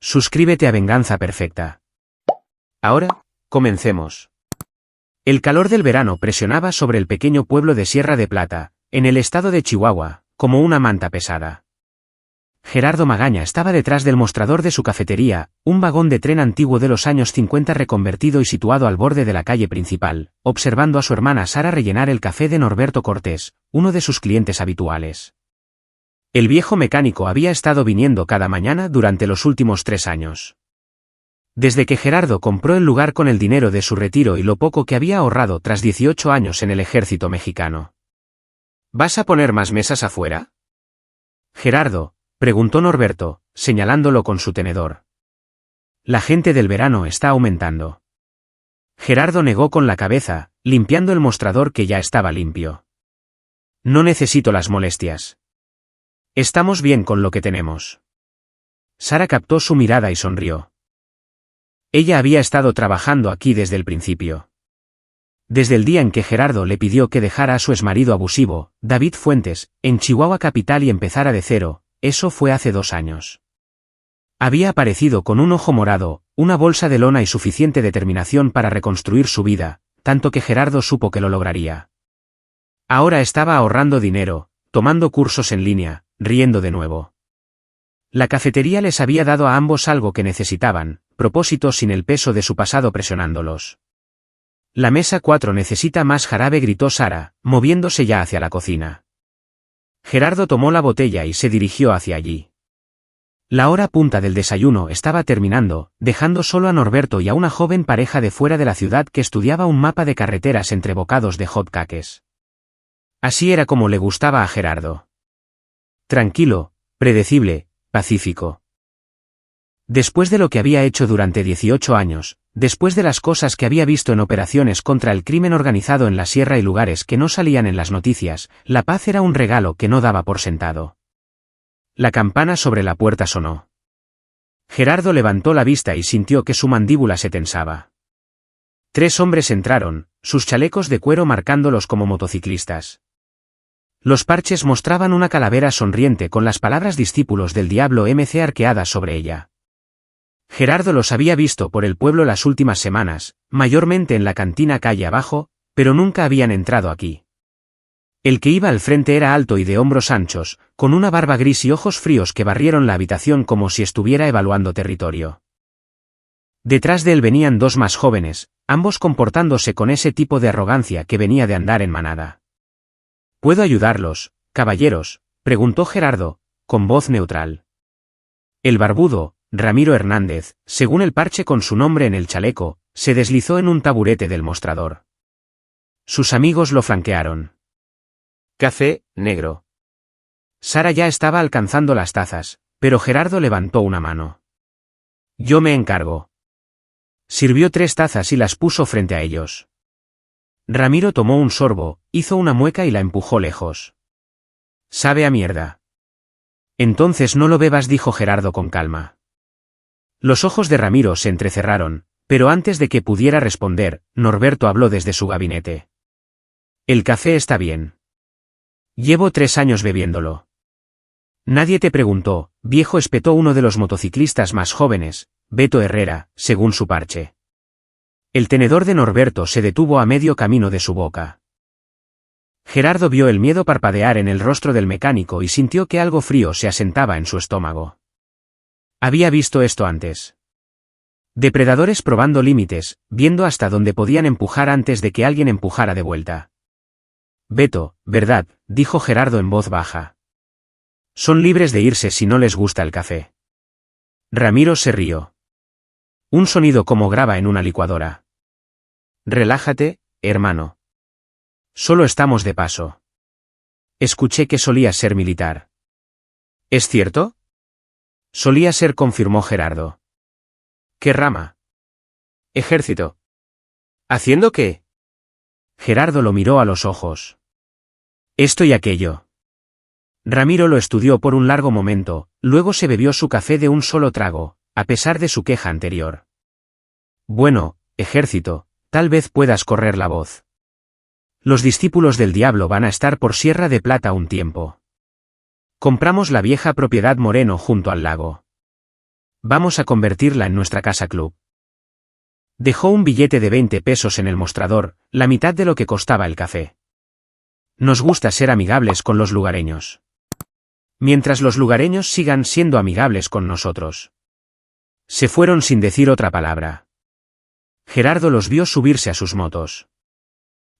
Suscríbete a Venganza Perfecta. Ahora, comencemos. El calor del verano presionaba sobre el pequeño pueblo de Sierra de Plata, en el estado de Chihuahua, como una manta pesada. Gerardo Magaña estaba detrás del mostrador de su cafetería, un vagón de tren antiguo de los años 50 reconvertido y situado al borde de la calle principal, observando a su hermana Sara rellenar el café de Norberto Cortés, uno de sus clientes habituales. El viejo mecánico había estado viniendo cada mañana durante los últimos 3 años. Desde que Gerardo compró el lugar con el dinero de su retiro y lo poco que había ahorrado tras 18 años en el ejército mexicano. ¿Vas a poner más mesas afuera? Gerardo, preguntó Norberto, señalándolo con su tenedor. La gente del verano está aumentando. Gerardo negó con la cabeza, limpiando el mostrador que ya estaba limpio. No necesito las molestias. Estamos bien con lo que tenemos. Sara captó su mirada y sonrió. Ella había estado trabajando aquí desde el principio. Desde el día en que Gerardo le pidió que dejara a su exmarido abusivo, David Fuentes, en Chihuahua capital y empezara de cero, eso fue hace 2 años. Había aparecido con un ojo morado, una bolsa de lona y suficiente determinación para reconstruir su vida, tanto que Gerardo supo que lo lograría. Ahora estaba ahorrando dinero, tomando cursos en línea, riendo de nuevo. La cafetería les había dado a ambos algo que necesitaban, propósitos sin el peso de su pasado presionándolos. La mesa 4 necesita más jarabe, gritó Sara, moviéndose ya hacia la cocina. Gerardo tomó la botella y se dirigió hacia allí. La hora punta del desayuno estaba terminando, dejando solo a Norberto y a una joven pareja de fuera de la ciudad que estudiaba un mapa de carreteras entre bocados de hot cakes. Así era como le gustaba a Gerardo. Tranquilo, predecible, pacífico. Después de lo que había hecho durante 18 años, después de las cosas que había visto en operaciones contra el crimen organizado en la sierra y lugares que no salían en las noticias, la paz era un regalo que no daba por sentado. La campana sobre la puerta sonó. Gerardo levantó la vista y sintió que su mandíbula se tensaba. 3 hombres entraron, sus chalecos de cuero marcándolos como motociclistas. Los parches mostraban una calavera sonriente con las palabras discípulos del diablo MC arqueadas sobre ella. Gerardo los había visto por el pueblo las últimas semanas, mayormente en la cantina calle abajo, pero nunca habían entrado aquí. El que iba al frente era alto y de hombros anchos, con una barba gris y ojos fríos que barrieron la habitación como si estuviera evaluando territorio. Detrás de él venían 2 más jóvenes, ambos comportándose con ese tipo de arrogancia que venía de andar en manada. ¿Puedo ayudarlos, caballeros?, preguntó Gerardo, con voz neutral. El barbudo, Ramiro Hernández, según el parche con su nombre en el chaleco, se deslizó en un taburete del mostrador. Sus amigos lo flanquearon. Café, negro. Sara ya estaba alcanzando las tazas, pero Gerardo levantó una mano. Yo me encargo. Sirvió 3 tazas y las puso frente a ellos. Ramiro tomó un sorbo, hizo una mueca y la empujó lejos. Sabe a mierda. Entonces no lo bebas, dijo Gerardo con calma. Los ojos de Ramiro se entrecerraron, pero antes de que pudiera responder, Norberto habló desde su gabinete. El café está bien. Llevo 3 años bebiéndolo. Nadie te preguntó, viejo, espetó uno de los motociclistas más jóvenes, Beto Herrera, según su parche. El tenedor de Norberto se detuvo a medio camino de su boca. Gerardo vio el miedo parpadear en el rostro del mecánico y sintió que algo frío se asentaba en su estómago. Había visto esto antes. Depredadores probando límites, viendo hasta dónde podían empujar antes de que alguien empujara de vuelta. Beto, ¿verdad?, dijo Gerardo en voz baja. Son libres de irse si no les gusta el café. Ramiro se rió. Un sonido como graba en una licuadora. Relájate, hermano. Solo estamos de paso. Escuché que solías ser militar. ¿Es cierto? Solía ser, confirmó Gerardo. ¿Qué rama? Ejército. ¿Haciendo qué? Gerardo lo miró a los ojos. Esto y aquello. Ramiro lo estudió por un largo momento, luego se bebió su café de un solo trago, a pesar de su queja anterior. Bueno, ejército, tal vez puedas correr la voz. Los discípulos del diablo van a estar por Sierra de Plata un tiempo. Compramos la vieja propiedad Moreno junto al lago. Vamos a convertirla en nuestra casa club. Dejó un billete de 20 pesos en el mostrador, la mitad de lo que costaba el café. Nos gusta ser amigables con los lugareños. Mientras los lugareños sigan siendo amigables con nosotros. Se fueron sin decir otra palabra. Gerardo los vio subirse a sus motos.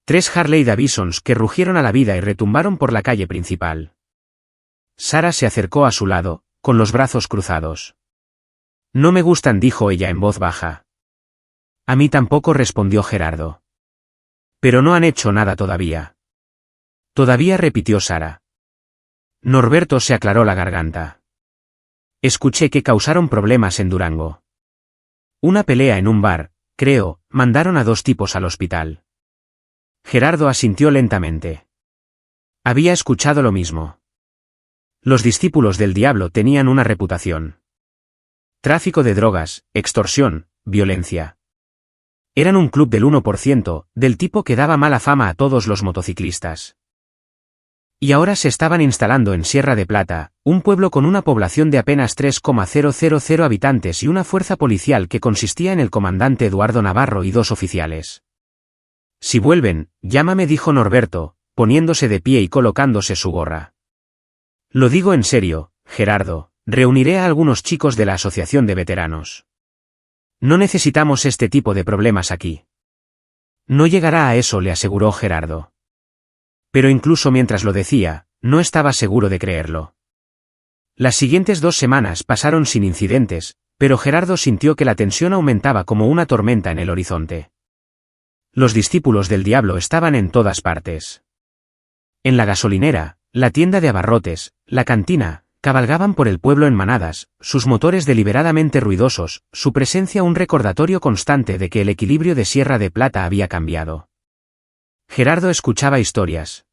3 Harley Davidsons que rugieron a la vida y retumbaron por la calle principal. Sara se acercó a su lado, con los brazos cruzados. No me gustan, dijo ella en voz baja. A mí tampoco, respondió Gerardo. Pero no han hecho nada todavía. Todavía, repitió Sara. Norberto se aclaró la garganta. Escuché que causaron problemas en Durango. Una pelea en un bar, creo, mandaron a 2 tipos al hospital. Gerardo asintió lentamente. Había escuchado lo mismo. Los discípulos del diablo tenían una reputación. Tráfico de drogas, extorsión, violencia. Eran un club del 1%, del tipo que daba mala fama a todos los motociclistas. Y ahora se estaban instalando en Sierra de Plata, un pueblo con una población de apenas 3,000 habitantes y una fuerza policial que consistía en el comandante Eduardo Navarro y 2 oficiales. Si vuelven, llámame, dijo Norberto, poniéndose de pie y colocándose su gorra. Lo digo en serio, Gerardo, reuniré a algunos chicos de la asociación de veteranos. No necesitamos este tipo de problemas aquí. No llegará a eso, le aseguró Gerardo. Pero incluso mientras lo decía, no estaba seguro de creerlo. Las siguientes 2 semanas pasaron sin incidentes, pero Gerardo sintió que la tensión aumentaba como una tormenta en el horizonte. Los discípulos del diablo estaban en todas partes. En la gasolinera, la tienda de abarrotes, la cantina, cabalgaban por el pueblo en manadas, sus motores deliberadamente ruidosos, su presencia un recordatorio constante de que el equilibrio de Sierra de Plata había cambiado. Gerardo escuchaba historias.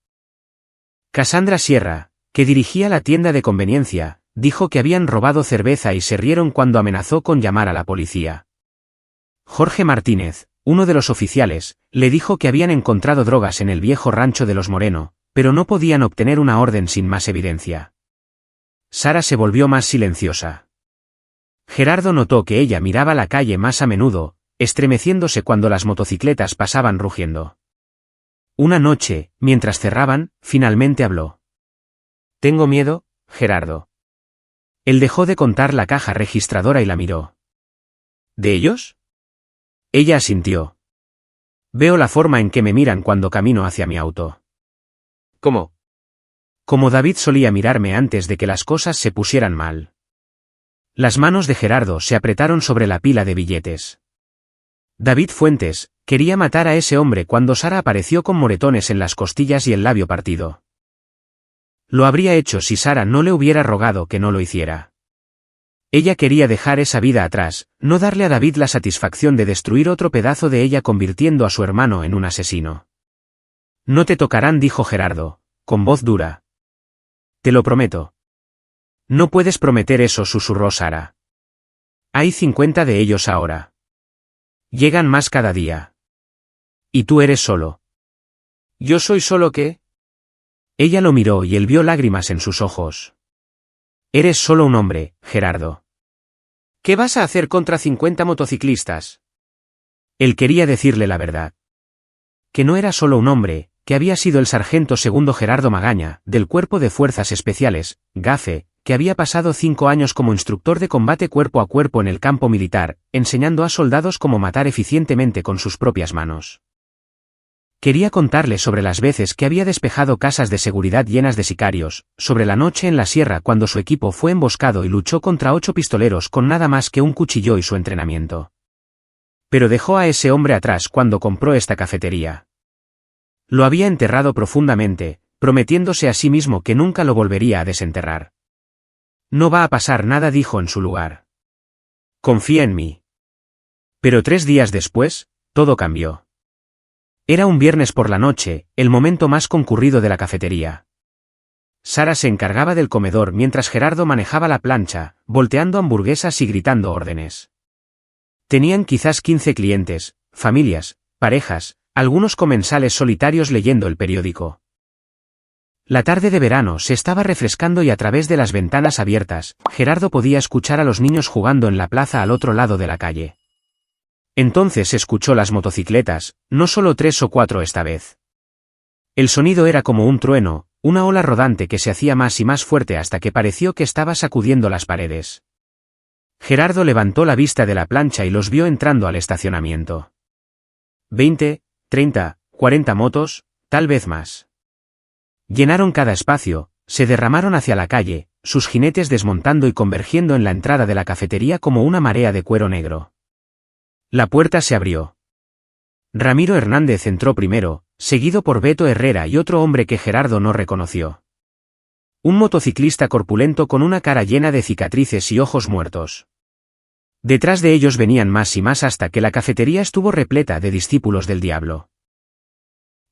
Cassandra Sierra, que dirigía la tienda de conveniencia, dijo que habían robado cerveza y se rieron cuando amenazó con llamar a la policía. Jorge Martínez, uno de los oficiales, le dijo que habían encontrado drogas en el viejo rancho de los Moreno, pero no podían obtener una orden sin más evidencia. Sara se volvió más silenciosa. Gerardo notó que ella miraba la calle más a menudo, estremeciéndose cuando las motocicletas pasaban rugiendo. Una noche, mientras cerraban, finalmente habló. Tengo miedo, Gerardo. Él dejó de contar la caja registradora y la miró. ¿De ellos? Ella asintió. Veo la forma en que me miran cuando camino hacia mi auto. ¿Cómo? Como David solía mirarme antes de que las cosas se pusieran mal. Las manos de Gerardo se apretaron sobre la pila de billetes. David Fuentes, quería matar a ese hombre cuando Sara apareció con moretones en las costillas y el labio partido. Lo habría hecho si Sara no le hubiera rogado que no lo hiciera. Ella quería dejar esa vida atrás, no darle a David la satisfacción de destruir otro pedazo de ella convirtiendo a su hermano en un asesino. No te tocarán, dijo Gerardo, con voz dura. Te lo prometo. No puedes prometer eso, susurró Sara. Hay 50 de ellos ahora. Llegan más cada día. ¿Y tú eres solo? ¿Yo soy solo qué? Ella lo miró y él vio lágrimas en sus ojos. Eres solo un hombre, Gerardo. ¿Qué vas a hacer contra 50 motociclistas? Él quería decirle la verdad. Que no era solo un hombre, que había sido el sargento segundo Gerardo Magaña, del Cuerpo de Fuerzas Especiales, GAFE, que había pasado 5 años como instructor de combate cuerpo a cuerpo en el campo militar, enseñando a soldados cómo matar eficientemente con sus propias manos. Quería contarle sobre las veces que había despejado casas de seguridad llenas de sicarios, sobre la noche en la sierra cuando su equipo fue emboscado y luchó contra 8 pistoleros con nada más que un cuchillo y su entrenamiento. Pero dejó a ese hombre atrás cuando compró esta cafetería. Lo había enterrado profundamente, prometiéndose a sí mismo que nunca lo volvería a desenterrar. No va a pasar nada, dijo en su lugar. Confía en mí. Pero 3 días después, todo cambió. Era un viernes por la noche, el momento más concurrido de la cafetería. Sara se encargaba del comedor mientras Gerardo manejaba la plancha, volteando hamburguesas y gritando órdenes. Tenían quizás 15 clientes, familias, parejas, algunos comensales solitarios leyendo el periódico. La tarde de verano se estaba refrescando y a través de las ventanas abiertas, Gerardo podía escuchar a los niños jugando en la plaza al otro lado de la calle. Entonces escuchó las motocicletas, no solo 3 o 4 esta vez. El sonido era como un trueno, una ola rodante que se hacía más y más fuerte hasta que pareció que estaba sacudiendo las paredes. Gerardo levantó la vista de la plancha y los vio entrando al estacionamiento. 20, 30, 40 motos, tal vez más. Llenaron cada espacio, se derramaron hacia la calle, sus jinetes desmontando y convergiendo en la entrada de la cafetería como una marea de cuero negro. La puerta se abrió. Ramiro Hernández entró primero, seguido por Beto Herrera y otro hombre que Gerardo no reconoció. Un motociclista corpulento con una cara llena de cicatrices y ojos muertos. Detrás de ellos venían más y más hasta que la cafetería estuvo repleta de discípulos del diablo.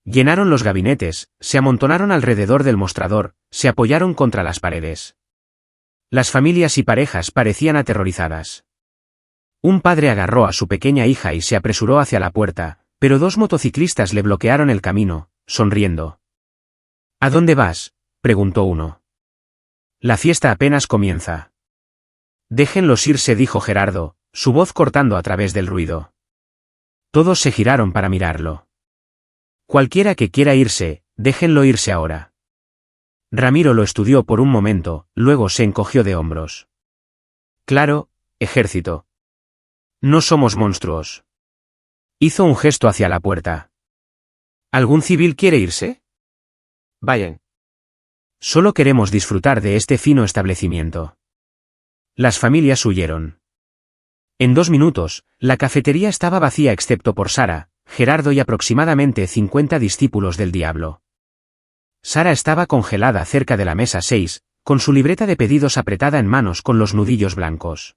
Llenaron los gabinetes, se amontonaron alrededor del mostrador, se apoyaron contra las paredes. Las familias y parejas parecían aterrorizadas. Un padre agarró a su pequeña hija y se apresuró hacia la puerta, pero 2 motociclistas le bloquearon el camino, sonriendo. ¿A dónde vas?, preguntó uno. La fiesta apenas comienza. Déjenlos irse, dijo Gerardo, su voz cortando a través del ruido. Todos se giraron para mirarlo. Cualquiera que quiera irse, déjenlo irse ahora. Ramiro lo estudió por un momento, luego se encogió de hombros. Claro, ejército. No somos monstruos. Hizo un gesto hacia la puerta. ¿Algún civil quiere irse? Vayan. Solo queremos disfrutar de este fino establecimiento. Las familias huyeron. En 2 minutos, la cafetería estaba vacía excepto por Sara, Gerardo y aproximadamente 50 discípulos del diablo. Sara estaba congelada cerca de la mesa 6, con su libreta de pedidos apretada en manos con los nudillos blancos.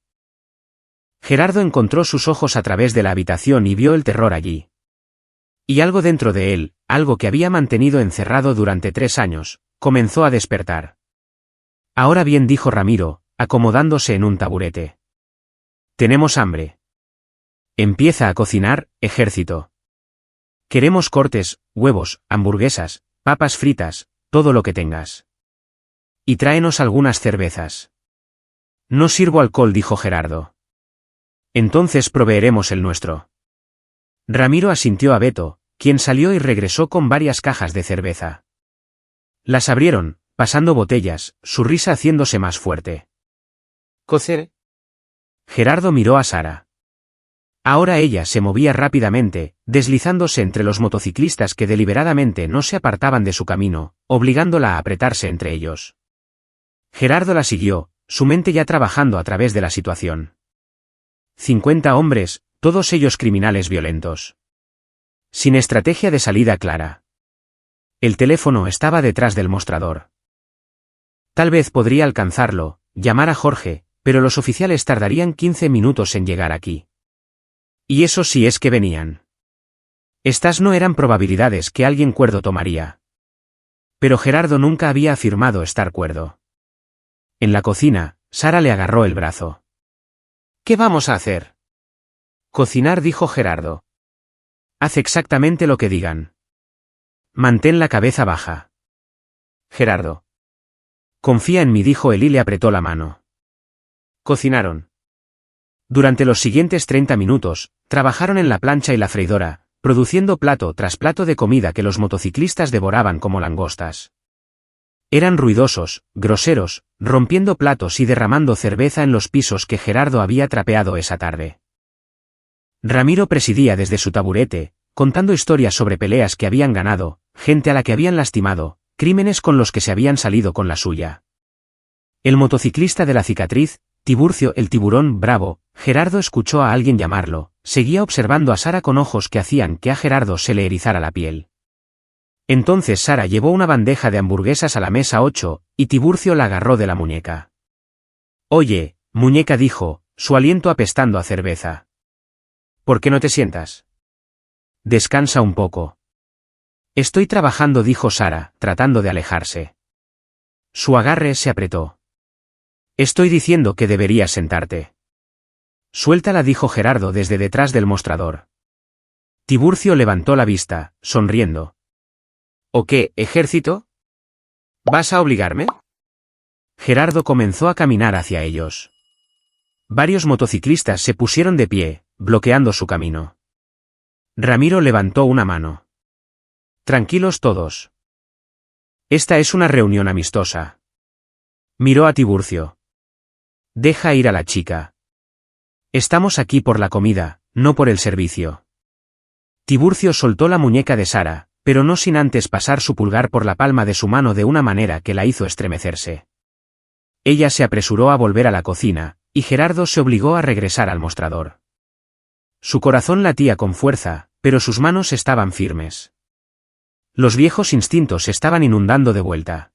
Gerardo encontró sus ojos a través de la habitación y vio el terror allí. Y algo dentro de él, algo que había mantenido encerrado durante 3 años, comenzó a despertar. Ahora bien, dijo Ramiro, acomodándose en un taburete. Tenemos hambre. Empieza a cocinar, ejército. Queremos cortes, huevos, hamburguesas, papas fritas, todo lo que tengas. Y tráenos algunas cervezas. No sirvo alcohol, dijo Gerardo. Entonces proveeremos el nuestro. Ramiro asintió a Beto, quien salió y regresó con varias cajas de cerveza. Las abrieron, pasando botellas, su risa haciéndose más fuerte. ¿Cocer? Gerardo miró a Sara. Ahora ella se movía rápidamente, deslizándose entre los motociclistas que deliberadamente no se apartaban de su camino, obligándola a apretarse entre ellos. Gerardo la siguió, su mente ya trabajando a través de la situación. 50 hombres, todos ellos criminales violentos. Sin estrategia de salida clara. El teléfono estaba detrás del mostrador. Tal vez podría alcanzarlo, llamar a Jorge, pero los oficiales tardarían 15 minutos en llegar aquí. Y eso sí es que venían. Estas no eran probabilidades que alguien cuerdo tomaría. Pero Gerardo nunca había afirmado estar cuerdo. En la cocina, Sara le agarró el brazo. ¿Qué vamos a hacer? Cocinar, dijo Gerardo. Haz exactamente lo que digan. Mantén la cabeza baja. Gerardo. Confía en mí, dijo él y le apretó la mano. Cocinaron. Durante los siguientes 30 minutos, trabajaron en la plancha y la freidora, produciendo plato tras plato de comida que los motociclistas devoraban como langostas. Eran ruidosos, groseros, rompiendo platos y derramando cerveza en los pisos que Gerardo había trapeado esa tarde. Ramiro presidía desde su taburete, contando historias sobre peleas que habían ganado, gente a la que habían lastimado, crímenes con los que se habían salido con la suya. El motociclista de la cicatriz, Tiburcio el tiburón bravo, Gerardo escuchó a alguien llamarlo, seguía observando a Sara con ojos que hacían que a Gerardo se le erizara la piel. Entonces Sara llevó una bandeja de hamburguesas a la mesa 8, y Tiburcio la agarró de la muñeca. Oye, muñeca, dijo, su aliento apestando a cerveza. ¿Por qué no te sientas? Descansa un poco. Estoy trabajando, dijo Sara, tratando de alejarse. Su agarre se apretó. Estoy diciendo que deberías sentarte. Suéltala, dijo Gerardo desde detrás del mostrador. Tiburcio levantó la vista, sonriendo. ¿O qué, ejército? ¿Vas a obligarme? Gerardo comenzó a caminar hacia ellos. Varios motociclistas se pusieron de pie, bloqueando su camino. Ramiro levantó una mano. Tranquilos todos. Esta es una reunión amistosa. Miró a Tiburcio. Deja ir a la chica. Estamos aquí por la comida, no por el servicio. Tiburcio soltó la muñeca de Sara, pero no sin antes pasar su pulgar por la palma de su mano de una manera que la hizo estremecerse. Ella se apresuró a volver a la cocina, y Gerardo se obligó a regresar al mostrador. Su corazón latía con fuerza, pero sus manos estaban firmes. Los viejos instintos estaban inundando de vuelta.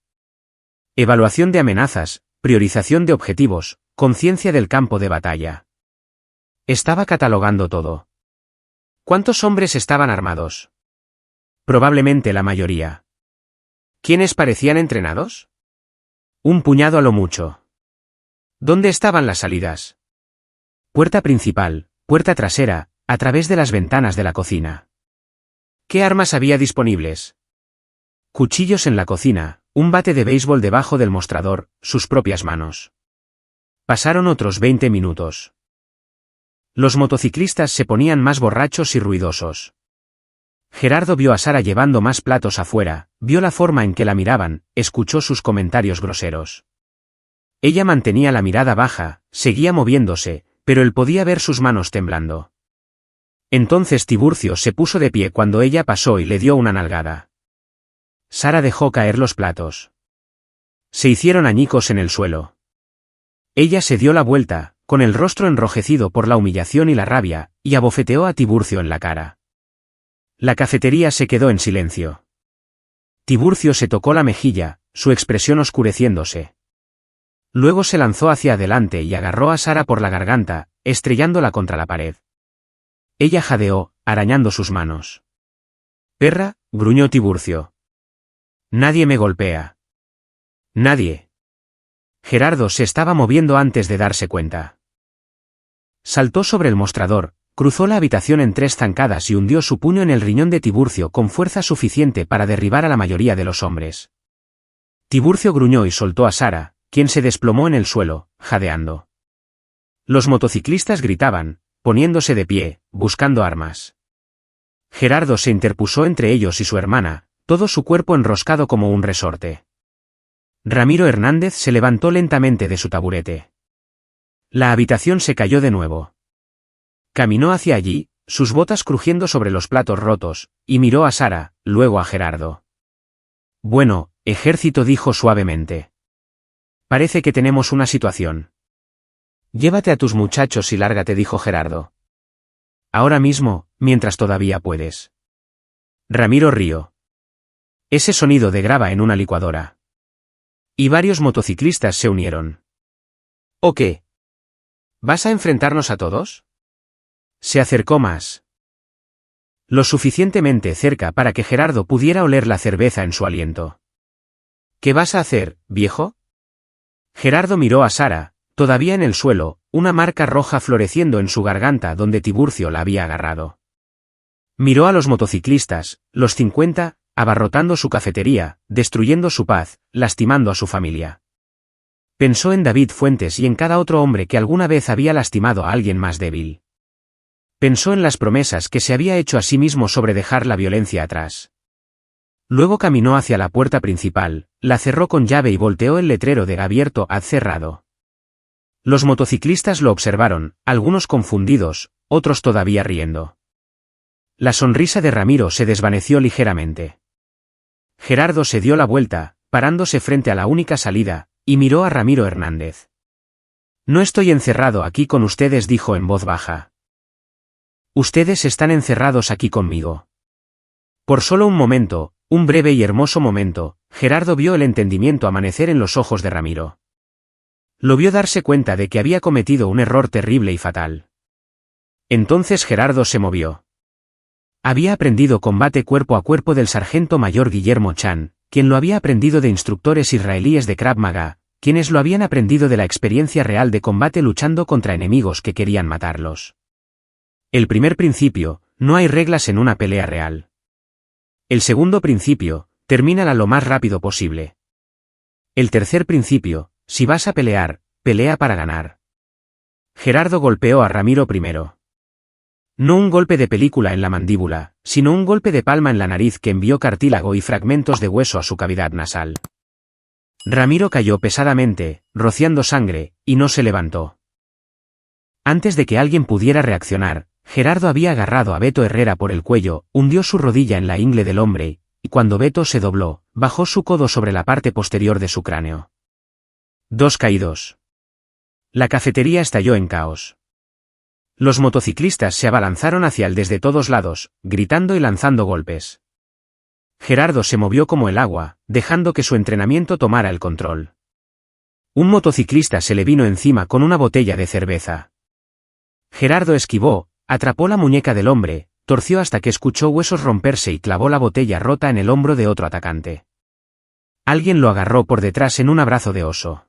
Evaluación de amenazas, priorización de objetivos, conciencia del campo de batalla. Estaba catalogando todo. ¿Cuántos hombres estaban armados? Probablemente la mayoría. ¿Quiénes parecían entrenados? Un puñado a lo mucho. ¿Dónde estaban las salidas? Puerta principal, puerta trasera, a través de las ventanas de la cocina. ¿Qué armas había disponibles? Cuchillos en la cocina, un bate de béisbol debajo del mostrador, sus propias manos. Pasaron otros 20 minutos. Los motociclistas se ponían más borrachos y ruidosos. Gerardo vio a Sara llevando más platos afuera, vio la forma en que la miraban, escuchó sus comentarios groseros. Ella mantenía la mirada baja, seguía moviéndose, pero él podía ver sus manos temblando. Entonces Tiburcio se puso de pie cuando ella pasó y le dio una nalgada. Sara dejó caer los platos. Se hicieron añicos en el suelo. Ella se dio la vuelta, con el rostro enrojecido por la humillación y la rabia, y abofeteó a Tiburcio en la cara. La cafetería se quedó en silencio. Tiburcio se tocó la mejilla, su expresión oscureciéndose. Luego se lanzó hacia adelante y agarró a Sara por la garganta, estrellándola contra la pared. Ella jadeó, arañando sus manos. «Perra», gruñó Tiburcio. «Nadie me golpea». «Nadie». Gerardo se estaba moviendo antes de darse cuenta. Saltó sobre el mostrador, cruzó la habitación en 3 zancadas y hundió su puño en el riñón de Tiburcio con fuerza suficiente para derribar a la mayoría de los hombres. Tiburcio gruñó y soltó a Sara, quien se desplomó en el suelo, jadeando. Los motociclistas gritaban, poniéndose de pie, buscando armas. Gerardo se interpuso entre ellos y su hermana, todo su cuerpo enroscado como un resorte. Ramiro Hernández se levantó lentamente de su taburete. La habitación se cayó de nuevo. Caminó hacia allí, sus botas crujiendo sobre los platos rotos, y miró a Sara, luego a Gerardo. «Bueno, ejército», dijo suavemente. «Parece que tenemos una situación». «Llévate a tus muchachos y lárgate», dijo Gerardo. «Ahora mismo, mientras todavía puedes». Ramiro rió. Ese sonido de grava en una licuadora. Y varios motociclistas se unieron. «¿O qué? ¿Vas a enfrentarnos a todos?» Se acercó más. Lo suficientemente cerca para que Gerardo pudiera oler la cerveza en su aliento. «¿Qué vas a hacer, viejo?» Gerardo miró a Sara, todavía en el suelo, una marca roja floreciendo en su garganta donde Tiburcio la había agarrado. Miró a los motociclistas, los 50, abarrotando su cafetería, destruyendo su paz, lastimando a su familia. Pensó en David Fuentes y en cada otro hombre que alguna vez había lastimado a alguien más débil. Pensó en las promesas que se había hecho a sí mismo sobre dejar la violencia atrás. Luego caminó hacia la puerta principal, la cerró con llave y volteó el letrero de «Abierto a cerrado». Los motociclistas lo observaron, algunos confundidos, otros todavía riendo. La sonrisa de Ramiro se desvaneció ligeramente. Gerardo se dio la vuelta, parándose frente a la única salida, y miró a Ramiro Hernández. «No estoy encerrado aquí con ustedes», dijo en voz baja. «Ustedes están encerrados aquí conmigo». Por solo un momento, un breve y hermoso momento, Gerardo vio el entendimiento amanecer en los ojos de Ramiro. Lo vio darse cuenta de que había cometido un error terrible y fatal. Entonces Gerardo se movió. Había aprendido combate cuerpo a cuerpo del sargento mayor Guillermo Chan, quien lo había aprendido de instructores israelíes de Krav Maga, quienes lo habían aprendido de la experiencia real de combate luchando contra enemigos que querían matarlos. El primer principio, no hay reglas en una pelea real. El segundo principio, termínala lo más rápido posible. El tercer principio: si vas a pelear, pelea para ganar. Gerardo golpeó a Ramiro primero. No un golpe de película en la mandíbula, sino un golpe de palma en la nariz que envió cartílago y fragmentos de hueso a su cavidad nasal. Ramiro cayó pesadamente, rociando sangre, y no se levantó. Antes de que alguien pudiera reaccionar, Gerardo había agarrado a Beto Herrera por el cuello, hundió su rodilla en la ingle del hombre, y cuando Beto se dobló, bajó su codo sobre la parte posterior de su cráneo. 2 caídos. La cafetería estalló en caos. Los motociclistas se abalanzaron hacia él desde todos lados, gritando y lanzando golpes. Gerardo se movió como el agua, dejando que su entrenamiento tomara el control. Un motociclista se le vino encima con una botella de cerveza. Gerardo esquivó, atrapó la muñeca del hombre, torció hasta que escuchó huesos romperse y clavó la botella rota en el hombro de otro atacante. Alguien lo agarró por detrás en un abrazo de oso.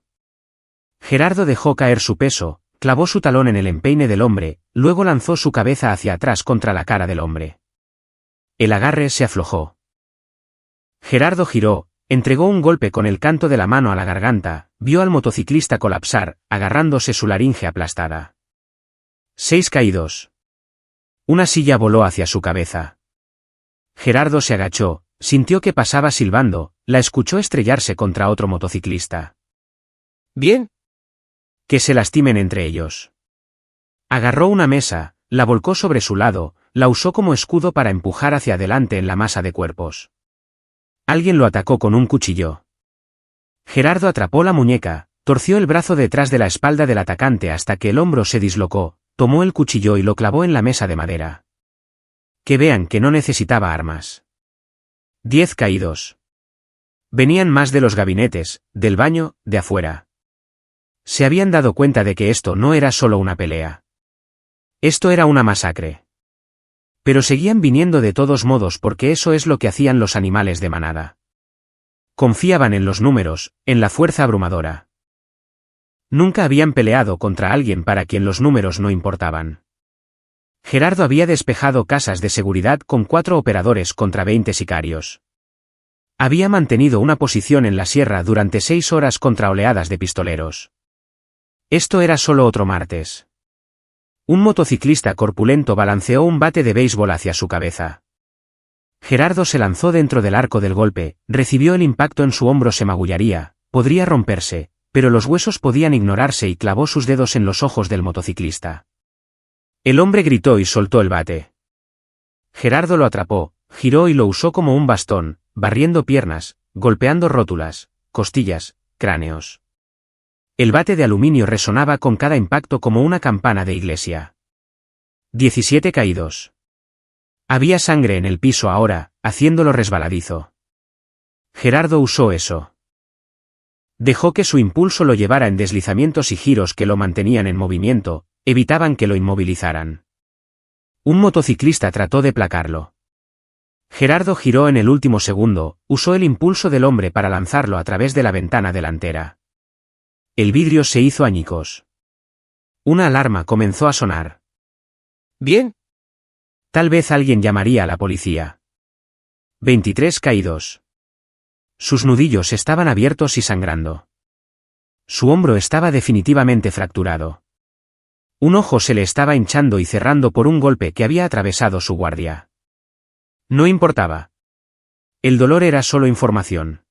Gerardo dejó caer su peso, clavó su talón en el empeine del hombre, luego lanzó su cabeza hacia atrás contra la cara del hombre. El agarre se aflojó. Gerardo giró, entregó un golpe con el canto de la mano a la garganta, vio al motociclista colapsar, agarrándose su laringe aplastada. 6 caídos. Una silla voló hacia su cabeza. Gerardo se agachó, sintió que pasaba silbando, la escuchó estrellarse contra otro motociclista. ¿Bien? Que se lastimen entre ellos. Agarró una mesa, la volcó sobre su lado, la usó como escudo para empujar hacia adelante en la masa de cuerpos. Alguien lo atacó con un cuchillo. Gerardo atrapó la muñeca, torció el brazo detrás de la espalda del atacante hasta que el hombro se dislocó, tomó el cuchillo y lo clavó en la mesa de madera. Que vean que no necesitaba armas. 10 caídos. Venían más de los gabinetes, del baño, de afuera. Se habían dado cuenta de que esto no era solo una pelea. Esto era una masacre. Pero seguían viniendo de todos modos porque eso es lo que hacían los animales de manada. Confiaban en los números, en la fuerza abrumadora. Nunca habían peleado contra alguien para quien los números no importaban. Gerardo había despejado casas de seguridad con 4 operadores contra 20 sicarios. Había mantenido una posición en la sierra durante 6 horas contra oleadas de pistoleros. Esto era solo otro martes. Un motociclista corpulento balanceó un bate de béisbol hacia su cabeza. Gerardo se lanzó dentro del arco del golpe, recibió el impacto en su hombro, se magullaría, podría romperse, pero los huesos podían ignorarse y clavó sus dedos en los ojos del motociclista. El hombre gritó y soltó el bate. Gerardo lo atrapó, giró y lo usó como un bastón, barriendo piernas, golpeando rótulas, costillas, cráneos. El bate de aluminio resonaba con cada impacto como una campana de iglesia. 17 caídos. Había sangre en el piso ahora, haciéndolo resbaladizo. Gerardo usó eso. Dejó que su impulso lo llevara en deslizamientos y giros que lo mantenían en movimiento, evitaban que lo inmovilizaran. Un motociclista trató de placarlo. Gerardo giró en el último segundo, usó el impulso del hombre para lanzarlo a través de la ventana delantera. El vidrio se hizo añicos. Una alarma comenzó a sonar. ¿Bien? Tal vez alguien llamaría a la policía. 23 caídos. Sus nudillos estaban abiertos y sangrando. Su hombro estaba definitivamente fracturado. Un ojo se le estaba hinchando y cerrando por un golpe que había atravesado su guardia. No importaba. El dolor era solo información.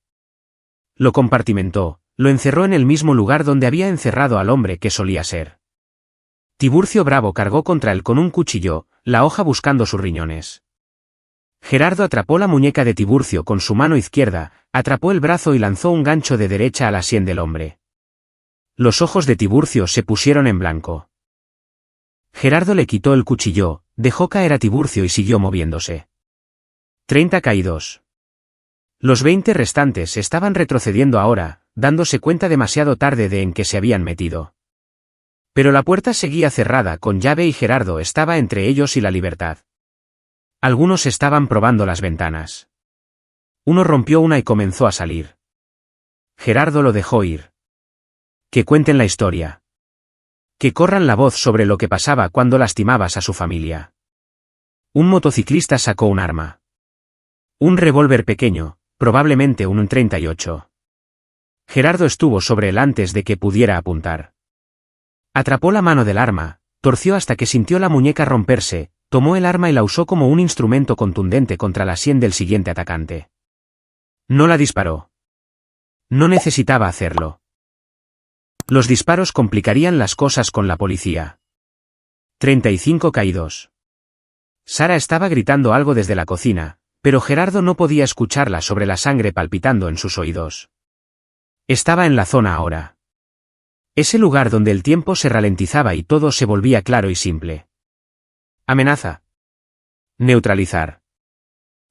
Lo compartimentó, lo encerró en el mismo lugar donde había encerrado al hombre que solía ser. Tiburcio Bravo cargó contra él con un cuchillo, la hoja buscando sus riñones. Gerardo atrapó la muñeca de Tiburcio con su mano izquierda, atrapó el brazo y lanzó un gancho de derecha a la sien del hombre. Los ojos de Tiburcio se pusieron en blanco. Gerardo le quitó el cuchillo, dejó caer a Tiburcio y siguió moviéndose. 30 caídos. Los 20 restantes estaban retrocediendo ahora, dándose cuenta demasiado tarde de en qué se habían metido. Pero la puerta seguía cerrada con llave y Gerardo estaba entre ellos y la libertad. Algunos estaban probando las ventanas. Uno rompió una y comenzó a salir. Gerardo lo dejó ir. Que cuenten la historia. Que corran la voz sobre lo que pasaba cuando lastimabas a su familia. Un motociclista sacó un arma. Un revólver pequeño, probablemente un 38. Gerardo estuvo sobre él antes de que pudiera apuntar. Atrapó la mano del arma, torció hasta que sintió la muñeca romperse, tomó el arma y la usó como un instrumento contundente contra la sien del siguiente atacante. No la disparó. No necesitaba hacerlo. Los disparos complicarían las cosas con la policía. 35 caídos. Sara estaba gritando algo desde la cocina, pero Gerardo no podía escucharla sobre la sangre palpitando en sus oídos. Estaba en la zona ahora. Ese lugar donde el tiempo se ralentizaba y todo se volvía claro y simple. Amenaza. Neutralizar.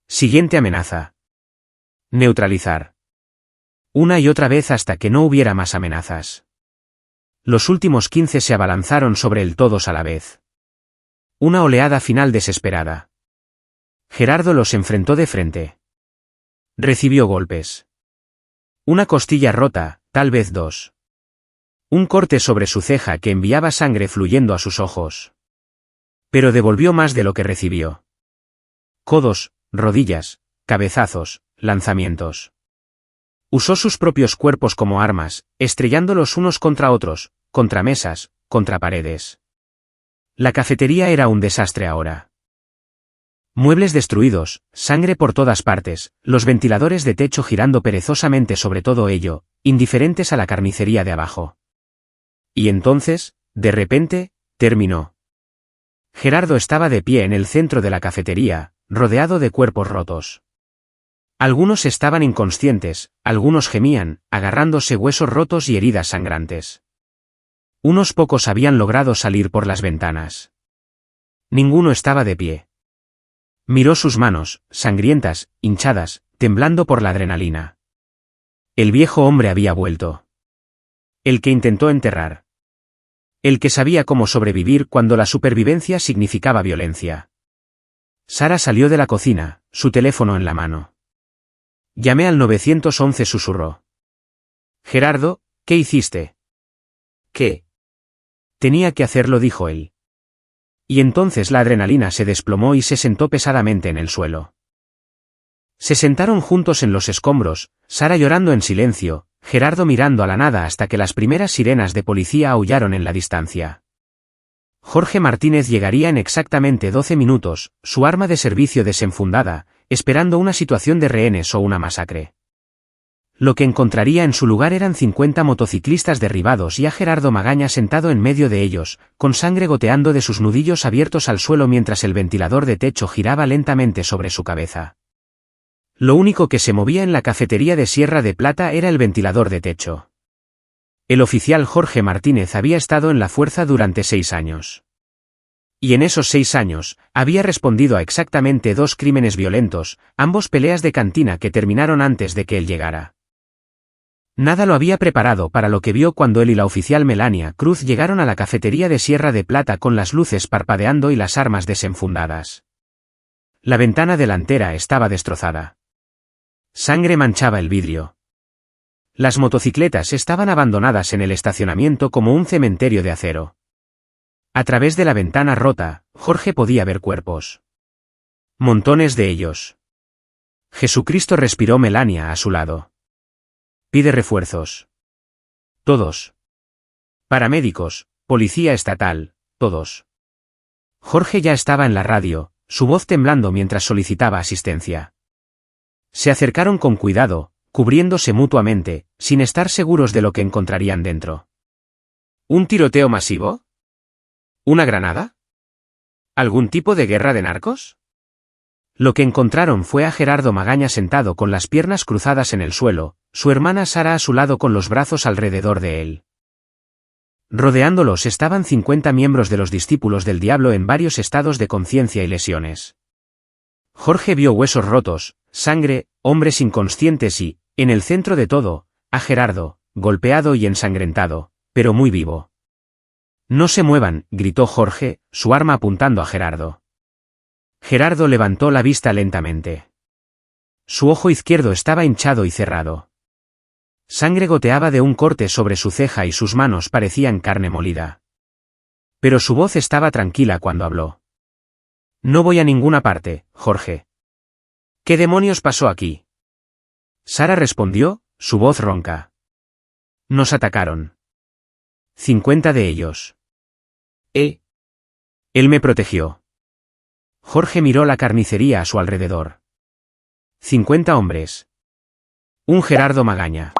Siguiente amenaza. Neutralizar. Una y otra vez hasta que no hubiera más amenazas. Los últimos 15 se abalanzaron sobre él todos a la vez. Una oleada final desesperada. Gerardo los enfrentó de frente. Recibió golpes. Una costilla rota, tal vez 2. Un corte sobre su ceja que enviaba sangre fluyendo a sus ojos. Pero devolvió más de lo que recibió. Codos, rodillas, cabezazos, lanzamientos. Usó sus propios cuerpos como armas, estrellándolos unos contra otros, contra mesas, contra paredes. La cafetería era un desastre ahora. Muebles destruidos, sangre por todas partes, los ventiladores de techo girando perezosamente sobre todo ello, indiferentes a la carnicería de abajo. Y entonces, de repente, terminó. Gerardo estaba de pie en el centro de la cafetería, rodeado de cuerpos rotos. Algunos estaban inconscientes, algunos gemían, agarrándose huesos rotos y heridas sangrantes. Unos pocos habían logrado salir por las ventanas. Ninguno estaba de pie. Miró sus manos, sangrientas, hinchadas, temblando por la adrenalina. El viejo hombre había vuelto. El que intentó enterrar. El que sabía cómo sobrevivir cuando la supervivencia significaba violencia. Sara salió de la cocina, su teléfono en la mano. Llamé al 911, susurró. Gerardo, ¿qué hiciste? ¿Qué? Tenía que hacerlo, dijo él. Y entonces la adrenalina se desplomó y se sentó pesadamente en el suelo. Se sentaron juntos en los escombros, Sara llorando en silencio, Gerardo mirando a la nada hasta que las primeras sirenas de policía aullaron en la distancia. Jorge Martínez llegaría en exactamente 12 minutos, su arma de servicio desenfundada, esperando una situación de rehenes o una masacre. Lo que encontraría en su lugar eran 50 motociclistas derribados y a Gerardo Magaña sentado en medio de ellos, con sangre goteando de sus nudillos abiertos al suelo mientras el ventilador de techo giraba lentamente sobre su cabeza. Lo único que se movía en la cafetería de Sierra de Plata era el ventilador de techo. El oficial Jorge Martínez había estado en la fuerza durante 6 años. Y en esos 6 años, había respondido a exactamente 2 crímenes violentos, ambos peleas de cantina que terminaron antes de que él llegara. Nada lo había preparado para lo que vio cuando él y la oficial Melania Cruz llegaron a la cafetería de Sierra de Plata con las luces parpadeando y las armas desenfundadas. La ventana delantera estaba destrozada. Sangre manchaba el vidrio. Las motocicletas estaban abandonadas en el estacionamiento como un cementerio de acero. A través de la ventana rota, Jorge podía ver cuerpos. Montones de ellos. Jesucristo, respiró Melania a su lado. Pide refuerzos. Todos. Paramédicos, policía estatal, todos. Jorge ya estaba en la radio, su voz temblando mientras solicitaba asistencia. Se acercaron con cuidado, cubriéndose mutuamente, sin estar seguros de lo que encontrarían dentro. ¿Un tiroteo masivo? ¿Una granada? ¿Algún tipo de guerra de narcos? Lo que encontraron fue a Gerardo Magaña sentado con las piernas cruzadas en el suelo, su hermana Sara a su lado con los brazos alrededor de él. Rodeándolos estaban 50 miembros de los discípulos del diablo en varios estados de conciencia y lesiones. Jorge vio huesos rotos, sangre, hombres inconscientes y, en el centro de todo, a Gerardo, golpeado y ensangrentado, pero muy vivo. No se muevan, gritó Jorge, su arma apuntando a Gerardo. Gerardo levantó la vista lentamente. Su ojo izquierdo estaba hinchado y cerrado. Sangre goteaba de un corte sobre su ceja y sus manos parecían carne molida. Pero su voz estaba tranquila cuando habló. No voy a ninguna parte, Jorge. ¿Qué demonios pasó aquí? Sara respondió, su voz ronca. Nos atacaron. 50 de ellos. ¿Eh? Él me protegió. Jorge miró la carnicería a su alrededor. 50 hombres. Un Gerardo Magaña.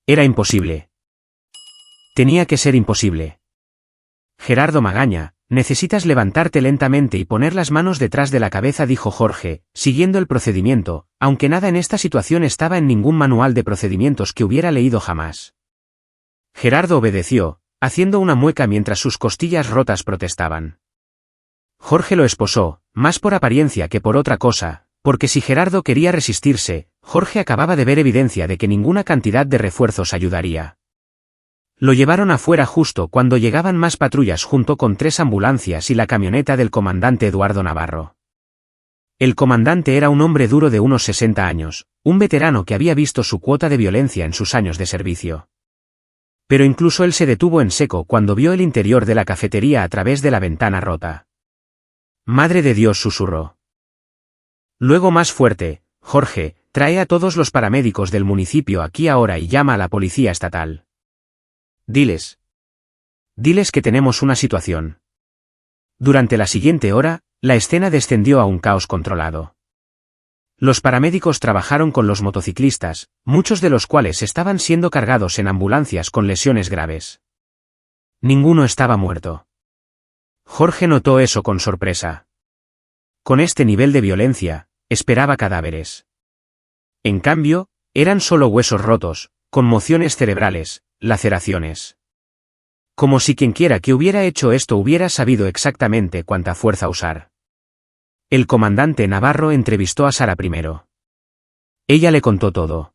Era imposible. Tenía que ser imposible. Gerardo Magaña, necesitas levantarte lentamente y poner las manos detrás de la cabeza, dijo Jorge, siguiendo el procedimiento, aunque nada en esta situación estaba en ningún manual de procedimientos que hubiera leído jamás. Gerardo obedeció, haciendo una mueca mientras sus costillas rotas protestaban. Jorge lo esposó, más por apariencia que por otra cosa, porque si Gerardo quería resistirse, Jorge acababa de ver evidencia de que ninguna cantidad de refuerzos ayudaría. Lo llevaron afuera justo cuando llegaban más patrullas junto con 3 ambulancias y la camioneta del comandante Eduardo Navarro. El comandante era un hombre duro de unos 60 años, un veterano que había visto su cuota de violencia en sus años de servicio. Pero incluso él se detuvo en seco cuando vio el interior de la cafetería a través de la ventana rota. «Madre de Dios», susurró. Luego más fuerte: «Jorge, trae a todos los paramédicos del municipio aquí ahora y llama a la policía estatal. Diles que tenemos una situación». Durante la siguiente hora, la escena descendió a un caos controlado. Los paramédicos trabajaron con los motociclistas, muchos de los cuales estaban siendo cargados en ambulancias con lesiones graves. Ninguno estaba muerto. Jorge notó eso con sorpresa. Con este nivel de violencia, esperaba cadáveres. En cambio, eran solo huesos rotos, conmociones cerebrales, laceraciones. Como si quienquiera que hubiera hecho esto hubiera sabido exactamente cuánta fuerza usar. El comandante Navarro entrevistó a Sara primero. Ella le contó todo.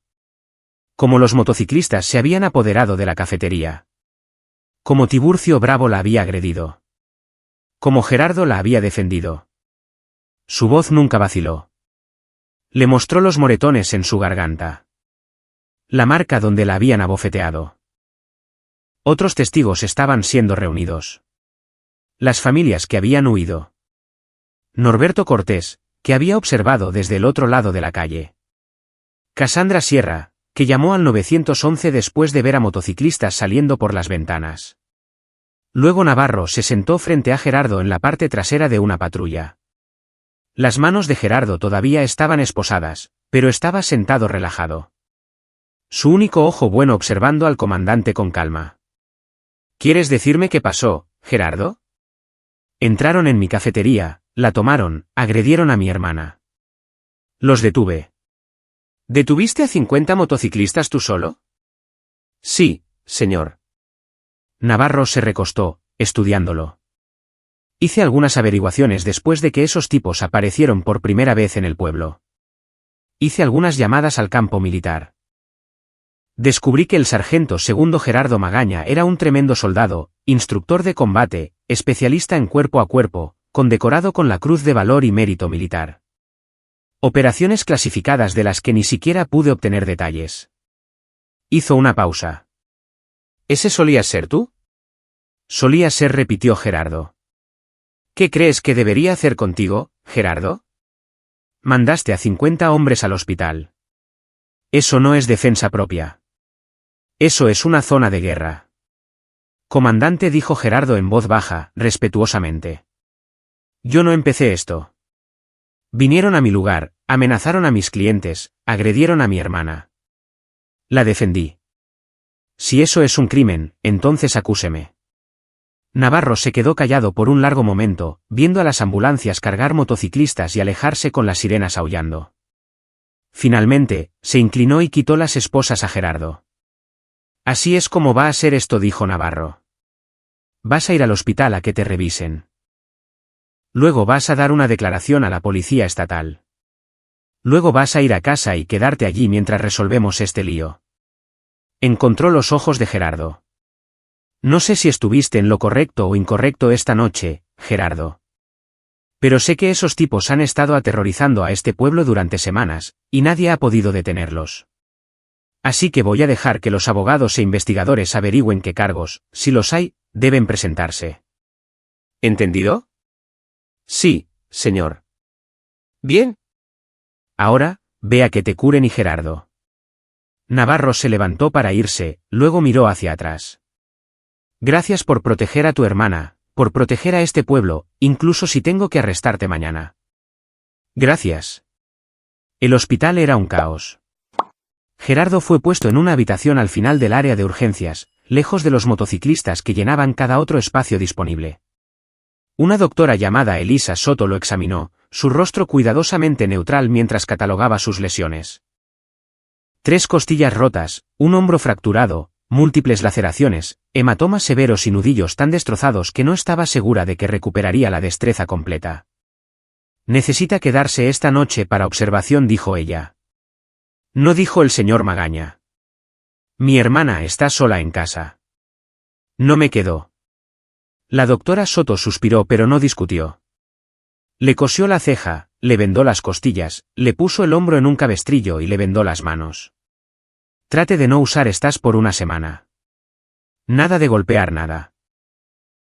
Cómo los motociclistas se habían apoderado de la cafetería. Cómo Tiburcio Bravo la había agredido. Cómo Gerardo la había defendido. Su voz nunca vaciló. Le mostró los moretones en su garganta. La marca donde la habían abofeteado. Otros testigos estaban siendo reunidos. Las familias que habían huido. Norberto Cortés, que había observado desde el otro lado de la calle. Cassandra Sierra, que llamó al 911 después de ver a motociclistas saliendo por las ventanas. Luego Navarro se sentó frente a Gerardo en la parte trasera de una patrulla. Las manos de Gerardo todavía estaban esposadas, pero estaba sentado relajado. Su único ojo bueno observando al comandante con calma. ¿Quieres decirme qué pasó, Gerardo? Entraron en mi cafetería, la tomaron, agredieron a mi hermana. Los detuve. ¿Detuviste a 50 motociclistas tú solo? Sí, señor. Navarro se recostó, estudiándolo. Hice algunas averiguaciones después de que esos tipos aparecieron por primera vez en el pueblo. Hice algunas llamadas al campo militar. Descubrí que el sargento segundo Gerardo Magaña era un tremendo soldado, instructor de combate, especialista en cuerpo a cuerpo, condecorado con la Cruz de Valor y Mérito Militar. Operaciones clasificadas de las que ni siquiera pude obtener detalles. Hizo una pausa. ¿Ese solías ser tú? Solía ser, repitió Gerardo. ¿Qué crees que debería hacer contigo, Gerardo? Mandaste a 50 hombres al hospital. Eso no es defensa propia. Eso es una zona de guerra. Comandante, dijo Gerardo en voz baja, respetuosamente. Yo no empecé esto. Vinieron a mi lugar, amenazaron a mis clientes, agredieron a mi hermana. La defendí. Si eso es un crimen, entonces acúseme. Navarro se quedó callado por un largo momento, viendo a las ambulancias cargar motociclistas y alejarse con las sirenas aullando. Finalmente, se inclinó y quitó las esposas a Gerardo. Así es como va a ser esto, dijo Navarro. Vas a ir al hospital a que te revisen. Luego vas a dar una declaración a la policía estatal. Luego vas a ir a casa y quedarte allí mientras resolvemos este lío. Encontró los ojos de Gerardo. No sé si estuviste en lo correcto o incorrecto esta noche, Gerardo. Pero sé que esos tipos han estado aterrorizando a este pueblo durante semanas, y nadie ha podido detenerlos. Así que voy a dejar que los abogados e investigadores averigüen qué cargos, si los hay, deben presentarse. ¿Entendido? Sí, señor. Bien. Ahora, ve a que te curen y Gerardo. Navarro se levantó para irse, luego miró hacia atrás. Gracias por proteger a tu hermana, por proteger a este pueblo, incluso si tengo que arrestarte mañana. Gracias. El hospital era un caos. Gerardo fue puesto en una habitación al final del área de urgencias, lejos de los motociclistas que llenaban cada otro espacio disponible. Una doctora llamada Elisa Soto lo examinó, su rostro cuidadosamente neutral mientras catalogaba sus lesiones. 3 costillas rotas, un hombro fracturado, múltiples laceraciones, hematomas severos y nudillos tan destrozados que no estaba segura de que recuperaría la destreza completa. Necesita quedarse esta noche para observación, dijo ella. No, dijo el señor Magaña. Mi hermana está sola en casa. No me quedo. La doctora Soto suspiró pero no discutió. Le cosió la ceja, le vendó las costillas, le puso el hombro en un cabestrillo y le vendó las manos. Trate de no usar estas por una semana. Nada de golpear nada.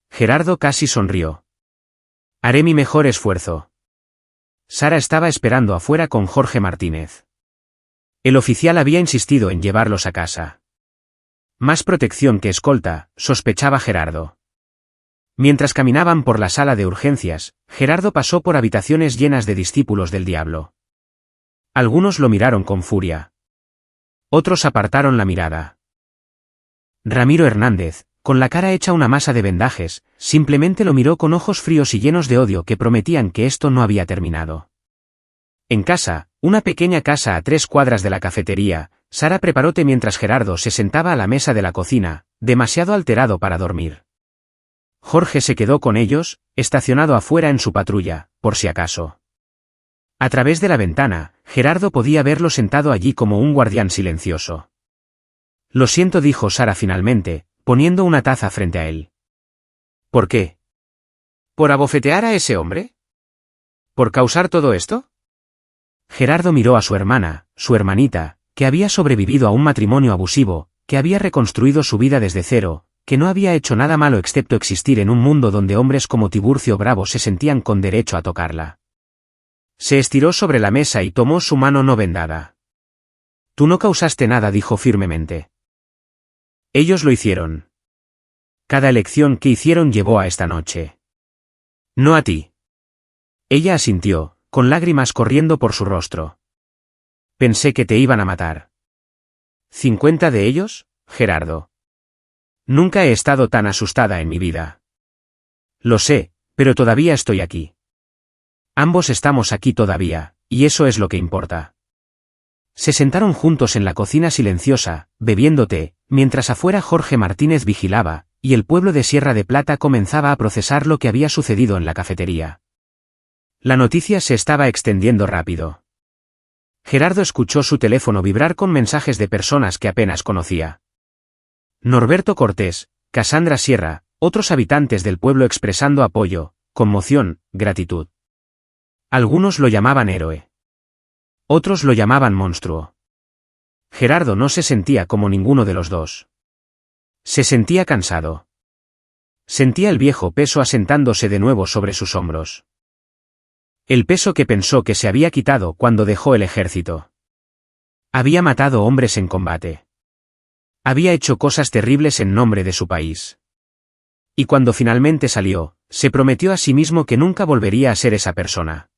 Gerardo casi sonrió. Haré mi mejor esfuerzo. Sara estaba esperando afuera con Jorge Martínez. El oficial había insistido en llevarlos a casa. Más protección que escolta, sospechaba Gerardo. Mientras caminaban por la sala de urgencias, Gerardo pasó por habitaciones llenas de discípulos del diablo. Algunos lo miraron con furia. Otros apartaron la mirada. Ramiro Hernández, con la cara hecha una masa de vendajes, simplemente lo miró con ojos fríos y llenos de odio que prometían que esto no había terminado. En casa, una pequeña casa a 3 cuadras de la cafetería, Sara preparó té mientras Gerardo se sentaba a la mesa de la cocina, demasiado alterado para dormir. Jorge se quedó con ellos, estacionado afuera en su patrulla, por si acaso. A través de la ventana, Gerardo podía verlo sentado allí como un guardián silencioso. Lo siento, dijo Sara finalmente, poniendo una taza frente a él. ¿Por qué? ¿Por abofetear a ese hombre? ¿Por causar todo esto? Gerardo miró a su hermana, su hermanita, que había sobrevivido a un matrimonio abusivo, que había reconstruido su vida desde cero, que no había hecho nada malo excepto existir en un mundo donde hombres como Tiburcio Bravo se sentían con derecho a tocarla. Se estiró sobre la mesa y tomó su mano no vendada. Tú no causaste nada, dijo firmemente. Ellos lo hicieron. Cada elección que hicieron llevó a esta noche. No a ti. Ella asintió, con lágrimas corriendo por su rostro. Pensé que te iban a matar. ¿50 de ellos, Gerardo? Nunca he estado tan asustada en mi vida. Lo sé, pero todavía estoy aquí. Ambos estamos aquí todavía, y eso es lo que importa. Se sentaron juntos en la cocina silenciosa, bebiendo té, mientras afuera Jorge Martínez vigilaba, y el pueblo de Sierra de Plata comenzaba a procesar lo que había sucedido en la cafetería. La noticia se estaba extendiendo rápido. Gerardo escuchó su teléfono vibrar con mensajes de personas que apenas conocía. Norberto Cortés, Cassandra Sierra, otros habitantes del pueblo expresando apoyo, conmoción, gratitud. Algunos lo llamaban héroe. Otros lo llamaban monstruo. Gerardo no se sentía como ninguno de los dos. Se sentía cansado. Sentía el viejo peso asentándose de nuevo sobre sus hombros. El peso que pensó que se había quitado cuando dejó el ejército. Había matado hombres en combate. Había hecho cosas terribles en nombre de su país. Y cuando finalmente salió, se prometió a sí mismo que nunca volvería a ser esa persona.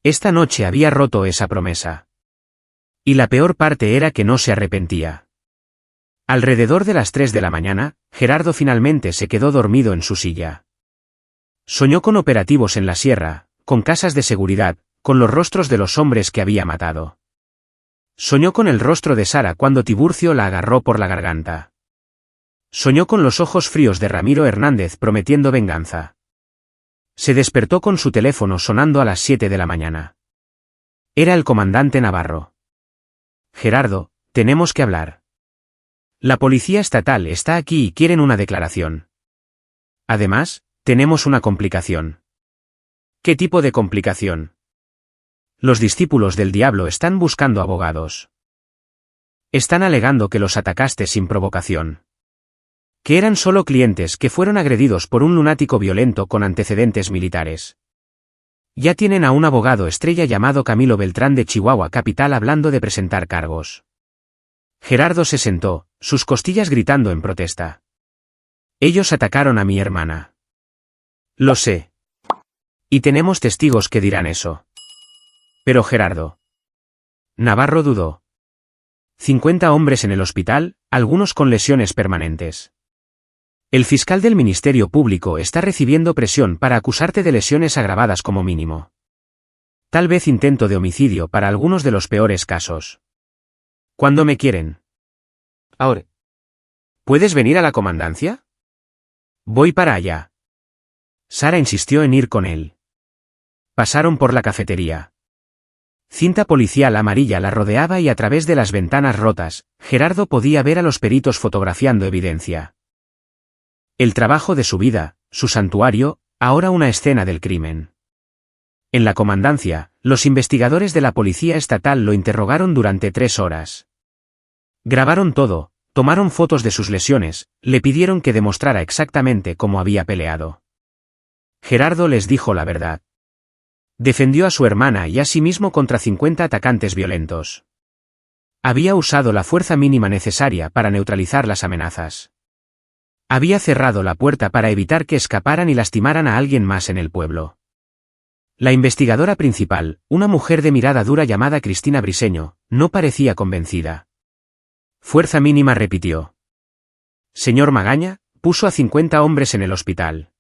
Esta noche había roto esa promesa. Y la peor parte era que no se arrepentía. Alrededor de las 3 de la mañana, Gerardo finalmente se quedó dormido en su silla. Soñó con operativos en la sierra, con casas de seguridad, con los rostros de los hombres que había matado. Soñó con el rostro de Sara cuando Tiburcio la agarró por la garganta. Soñó con los ojos fríos de Ramiro Hernández prometiendo venganza. Se despertó con su teléfono sonando a las 7 de la mañana. Era el comandante Navarro. Gerardo, tenemos que hablar. La policía estatal está aquí y quieren una declaración. Además, tenemos una complicación. ¿Qué tipo de complicación? Los discípulos del diablo están buscando abogados. Están alegando que los atacaste sin provocación. Que eran solo clientes que fueron agredidos por un lunático violento con antecedentes militares. Ya tienen a un abogado estrella llamado Camilo Beltrán de Chihuahua capital hablando de presentar cargos. Gerardo se sentó, sus costillas gritando en protesta. Ellos atacaron a mi hermana. Lo sé. Y tenemos testigos que dirán eso. Pero Gerardo. Navarro dudó. 50 hombres en el hospital, algunos con lesiones permanentes. El fiscal del Ministerio Público está recibiendo presión para acusarte de lesiones agravadas como mínimo. Tal vez intento de homicidio para algunos de los peores casos. ¿Cuándo me quieren? Ahora. ¿Puedes venir a la comandancia? Voy para allá. Sara insistió en ir con él. Pasaron por la cafetería. Cinta policial amarilla la rodeaba y a través de las ventanas rotas, Gerardo podía ver a los peritos fotografiando evidencia. El trabajo de su vida, su santuario, ahora una escena del crimen. En la comandancia, los investigadores de la policía estatal lo interrogaron durante 3 horas. Grabaron todo, tomaron fotos de sus lesiones, le pidieron que demostrara exactamente cómo había peleado. Gerardo les dijo la verdad. Defendió a su hermana y a sí mismo contra 50 atacantes violentos. Había usado la fuerza mínima necesaria para neutralizar las amenazas. Había cerrado la puerta para evitar que escaparan y lastimaran a alguien más en el pueblo. La investigadora principal, una mujer de mirada dura llamada Cristina Briseño, no parecía convencida. Fuerza mínima repitió. Señor Magaña, puso a 50 hombres en el hospital.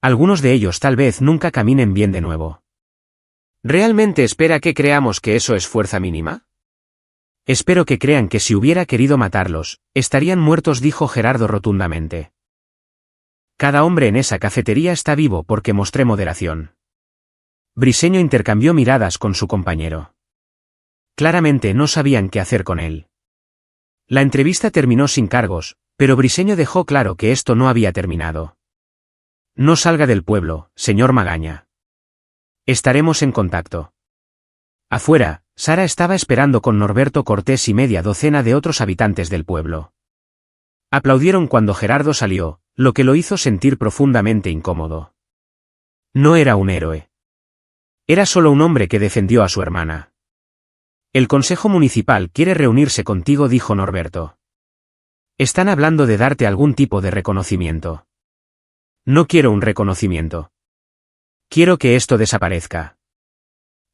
Algunos de ellos tal vez nunca caminen bien de nuevo. ¿Realmente espera que creamos que eso es fuerza mínima? Espero que crean que si hubiera querido matarlos, estarían muertos, dijo Gerardo rotundamente. Cada hombre en esa cafetería está vivo porque mostré moderación. Briseño intercambió miradas con su compañero. Claramente no sabían qué hacer con él. La entrevista terminó sin cargos, pero Briseño dejó claro que esto no había terminado. No salga del pueblo, señor Magaña. Estaremos en contacto. Afuera, Sara estaba esperando con Norberto Cortés y media docena de otros habitantes del pueblo. Aplaudieron cuando Gerardo salió, lo que lo hizo sentir profundamente incómodo. No era un héroe. Era solo un hombre que defendió a su hermana. El Consejo Municipal quiere reunirse contigo, dijo Norberto. Están hablando de darte algún tipo de reconocimiento. No quiero un reconocimiento. Quiero que esto desaparezca.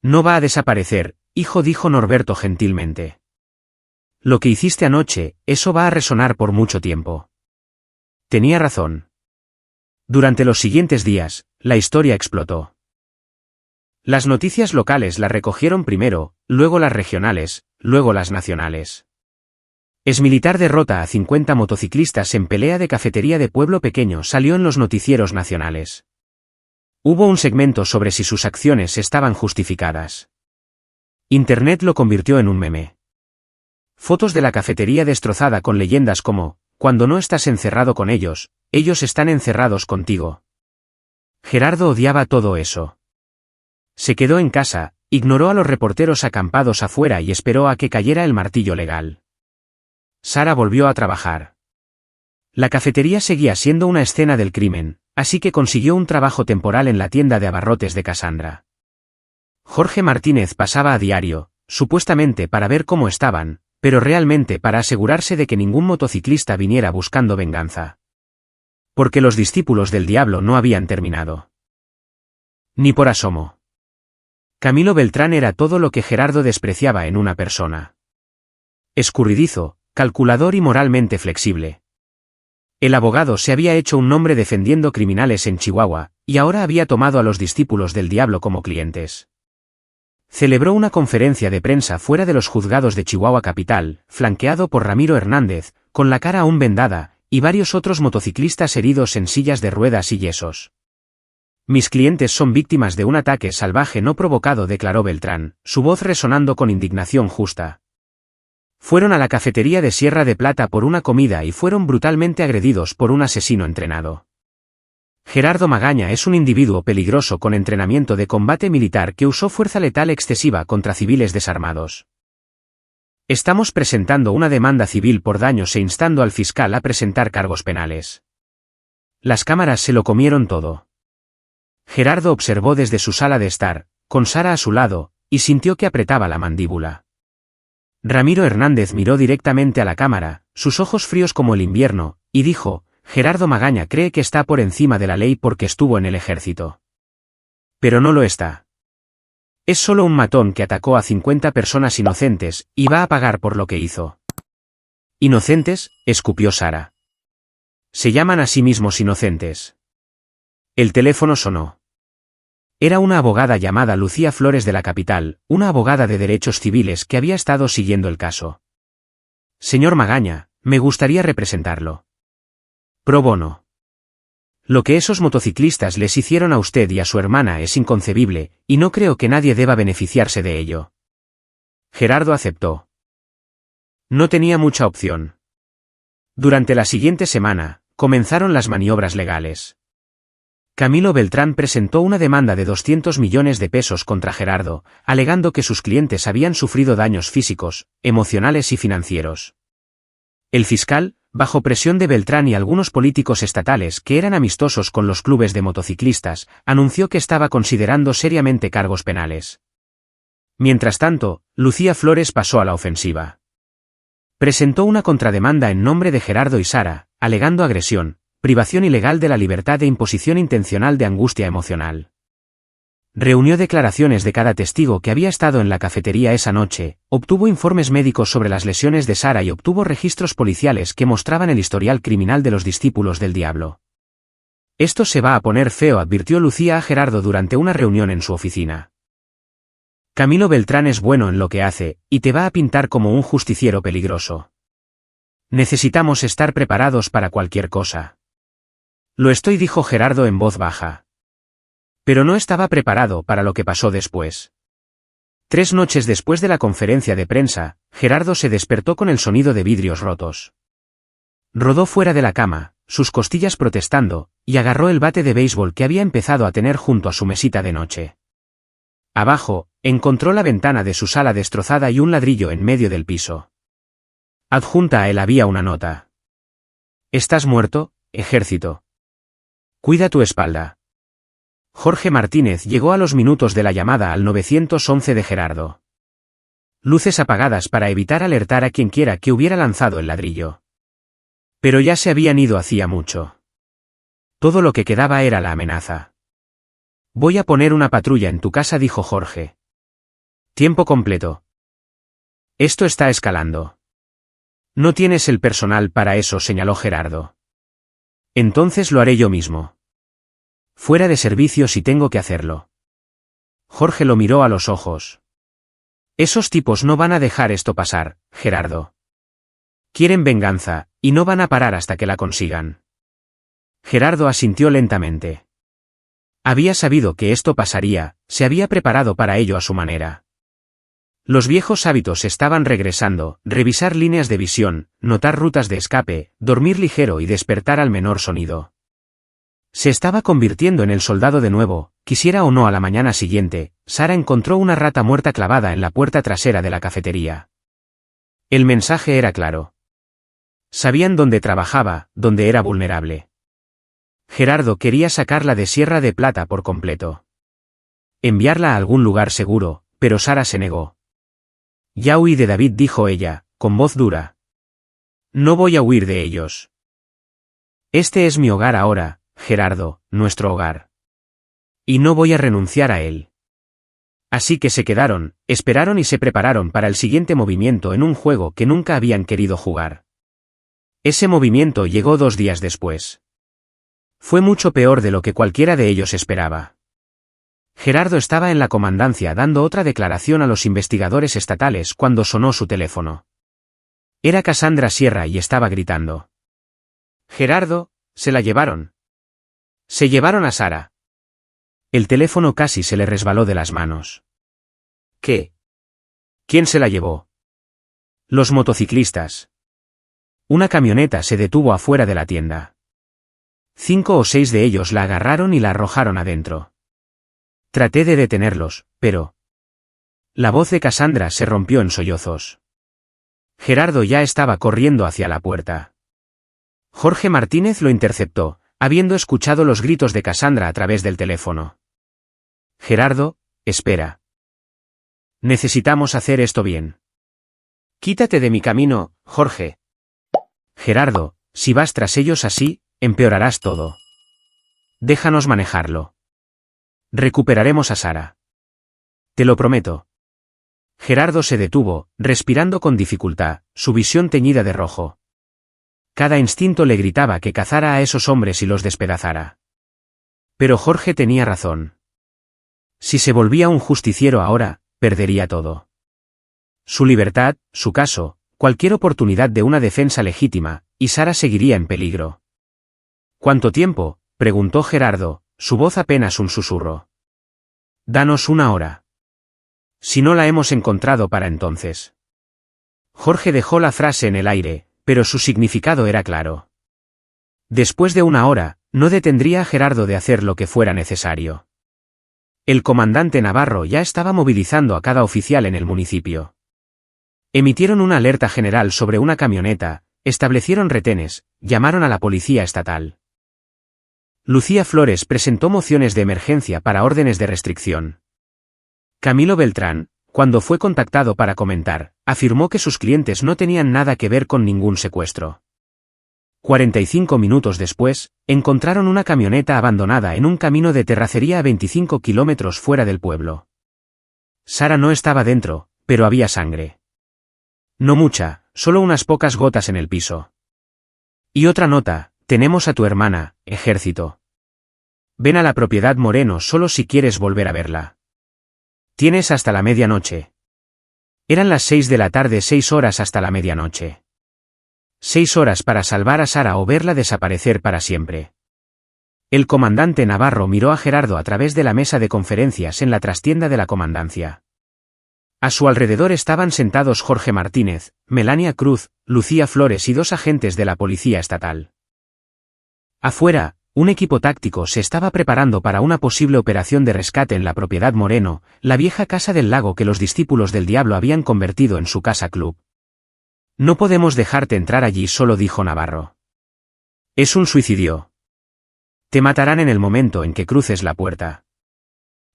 No va a desaparecer, hijo, dijo Norberto gentilmente. Lo que hiciste anoche, eso va a resonar por mucho tiempo. Tenía razón. Durante los siguientes días, la historia explotó. Las noticias locales la recogieron primero, luego las regionales, luego las nacionales. Exmilitar derrota a 50 motociclistas en pelea de cafetería de pueblo pequeño salió en los noticieros nacionales. Hubo un segmento sobre si sus acciones estaban justificadas. Internet lo convirtió en un meme. Fotos de la cafetería destrozada con leyendas como, cuando no estás encerrado con ellos, ellos están encerrados contigo. Gerardo odiaba todo eso. Se quedó en casa, ignoró a los reporteros acampados afuera y esperó a que cayera el martillo legal. Sara volvió a trabajar. La cafetería seguía siendo una escena del crimen, así que consiguió un trabajo temporal en la tienda de abarrotes de Casandra. Jorge Martínez pasaba a diario, supuestamente para ver cómo estaban, pero realmente para asegurarse de que ningún motociclista viniera buscando venganza. Porque los discípulos del diablo no habían terminado. Ni por asomo. Camilo Beltrán era todo lo que Gerardo despreciaba en una persona. Escurridizo, calculador y moralmente flexible. El abogado se había hecho un nombre defendiendo criminales en Chihuahua, y ahora había tomado a los discípulos del diablo como clientes. Celebró una conferencia de prensa fuera de los juzgados de Chihuahua capital, flanqueado por Ramiro Hernández, con la cara aún vendada, y varios otros motociclistas heridos en sillas de ruedas y yesos. Mis clientes son víctimas de un ataque salvaje no provocado, declaró Beltrán, su voz resonando con indignación justa. Fueron a la cafetería de Sierra de Plata por una comida y fueron brutalmente agredidos por un asesino entrenado. Gerardo Magaña es un individuo peligroso con entrenamiento de combate militar que usó fuerza letal excesiva contra civiles desarmados. Estamos presentando una demanda civil por daños e instando al fiscal a presentar cargos penales. Las cámaras se lo comieron todo. Gerardo observó desde su sala de estar, con Sara a su lado, y sintió que apretaba la mandíbula. Ramiro Hernández miró directamente a la cámara, sus ojos fríos como el invierno, y dijo, Gerardo Magaña cree que está por encima de la ley porque estuvo en el ejército. Pero no lo está. Es solo un matón que atacó a 50 personas inocentes, y va a pagar por lo que hizo. ¿Inocentes?, escupió Sara. Se llaman a sí mismos inocentes. El teléfono sonó. Era una abogada llamada Lucía Flores de la capital, una abogada de derechos civiles que había estado siguiendo el caso. Señor Magaña, me gustaría representarlo. Pro bono. Lo que esos motociclistas les hicieron a usted y a su hermana es inconcebible, y no creo que nadie deba beneficiarse de ello. Gerardo aceptó. No tenía mucha opción. Durante la siguiente semana, comenzaron las maniobras legales. Camilo Beltrán presentó una demanda de 200 millones de pesos contra Gerardo, alegando que sus clientes habían sufrido daños físicos, emocionales y financieros. El fiscal, bajo presión de Beltrán y algunos políticos estatales que eran amistosos con los clubes de motociclistas, anunció que estaba considerando seriamente cargos penales. Mientras tanto, Lucía Flores pasó a la ofensiva. Presentó una contrademanda en nombre de Gerardo y Sara, alegando agresión, privación ilegal de la libertad e imposición intencional de angustia emocional. Reunió declaraciones de cada testigo que había estado en la cafetería esa noche, obtuvo informes médicos sobre las lesiones de Sara y obtuvo registros policiales que mostraban el historial criminal de los discípulos del diablo. Esto se va a poner feo, advirtió Lucía a Gerardo durante una reunión en su oficina. Camilo Beltrán es bueno en lo que hace, y te va a pintar como un justiciero peligroso. Necesitamos estar preparados para cualquier cosa. Lo estoy, dijo Gerardo en voz baja. Pero no estaba preparado para lo que pasó después. 3 noches después de la conferencia de prensa, Gerardo se despertó con el sonido de vidrios rotos. Rodó fuera de la cama, sus costillas protestando, y agarró el bate de béisbol que había empezado a tener junto a su mesita de noche. Abajo, encontró la ventana de su sala destrozada y un ladrillo en medio del piso. Adjunta a él había una nota. ¿Estás muerto, ejército? Cuida tu espalda. Jorge Martínez llegó a los minutos de la llamada al 911 de Gerardo. Luces apagadas para evitar alertar a quienquiera que hubiera lanzado el ladrillo. Pero ya se habían ido hacía mucho. Todo lo que quedaba era la amenaza. Voy a poner una patrulla en tu casa, dijo Jorge. Tiempo completo. Esto está escalando. No tienes el personal para eso, señaló Gerardo. Entonces lo haré yo mismo. Fuera de servicio si tengo que hacerlo. Jorge lo miró a los ojos. Esos tipos no van a dejar esto pasar, Gerardo. Quieren venganza, y no van a parar hasta que la consigan. Gerardo asintió lentamente. Había sabido que esto pasaría, se había preparado para ello a su manera. Los viejos hábitos estaban regresando, revisar líneas de visión, notar rutas de escape, dormir ligero y despertar al menor sonido. Se estaba convirtiendo en el soldado de nuevo, quisiera o no. A la mañana siguiente, Sara encontró una rata muerta clavada en la puerta trasera de la cafetería. El mensaje era claro. Sabían dónde trabajaba, dónde era vulnerable. Gerardo quería sacarla de Sierra de Plata por completo. Enviarla a algún lugar seguro, pero Sara se negó. Ya huí de David, dijo ella, con voz dura. No voy a huir de ellos. Este es mi hogar ahora, Gerardo, nuestro hogar. Y no voy a renunciar a él. Así que se quedaron, esperaron y se prepararon para el siguiente movimiento en un juego que nunca habían querido jugar. Ese movimiento llegó 2 días después. Fue mucho peor de lo que cualquiera de ellos esperaba. Gerardo estaba en la comandancia dando otra declaración a los investigadores estatales cuando sonó su teléfono. Era Cassandra Sierra y estaba gritando. Gerardo, se la llevaron. Se llevaron a Sara. El teléfono casi se le resbaló de las manos. ¿Qué? ¿Quién se la llevó? Los motociclistas. Una camioneta se detuvo afuera de la tienda. 5 o 6 de ellos la agarraron y la arrojaron adentro. Traté de detenerlos, pero... La voz de Cassandra se rompió en sollozos. Gerardo ya estaba corriendo hacia la puerta. Jorge Martínez lo interceptó, habiendo escuchado los gritos de Cassandra a través del teléfono. Gerardo, espera. Necesitamos hacer esto bien. Quítate de mi camino, Jorge. Gerardo, si vas tras ellos así, empeorarás todo. Déjanos manejarlo. Recuperaremos a Sara. Te lo prometo. Gerardo se detuvo, respirando con dificultad, su visión teñida de rojo. Cada instinto le gritaba que cazara a esos hombres y los despedazara. Pero Jorge tenía razón. Si se volvía un justiciero ahora, perdería todo. Su libertad, su caso, cualquier oportunidad de una defensa legítima, y Sara seguiría en peligro. ¿Cuánto tiempo?, preguntó Gerardo, su voz apenas un susurro. Danos una hora. Si no la hemos encontrado para entonces. Jorge dejó la frase en el aire, pero su significado era claro. Después de una hora, no detendría a Gerardo de hacer lo que fuera necesario. El comandante Navarro ya estaba movilizando a cada oficial en el municipio. Emitieron una alerta general sobre una camioneta, establecieron retenes, llamaron a la policía estatal. Lucía Flores presentó mociones de emergencia para órdenes de restricción. Camilo Beltrán, cuando fue contactado para comentar, afirmó que sus clientes no tenían nada que ver con ningún secuestro. 45 minutos después, encontraron una camioneta abandonada en un camino de terracería a 25 kilómetros fuera del pueblo. Sara no estaba dentro, pero había sangre. No mucha, solo unas pocas gotas en el piso. Y otra nota: tenemos a tu hermana, Ejército. Ven a la propiedad Moreno solo si quieres volver a verla. Tienes hasta la medianoche. Eran las 6 de la tarde, 6 horas hasta la medianoche. 6 horas para salvar a Sara o verla desaparecer para siempre. El comandante Navarro miró a Gerardo a través de la mesa de conferencias en la trastienda de la comandancia. A su alrededor estaban sentados Jorge Martínez, Melania Cruz, Lucía Flores y 2 agentes de la policía estatal. Afuera, un equipo táctico se estaba preparando para una posible operación de rescate en la propiedad Moreno, la vieja casa del lago que los discípulos del diablo habían convertido en su casa club. No podemos dejarte entrar allí solo, dijo Navarro. Es un suicidio. Te matarán en el momento en que cruces la puerta.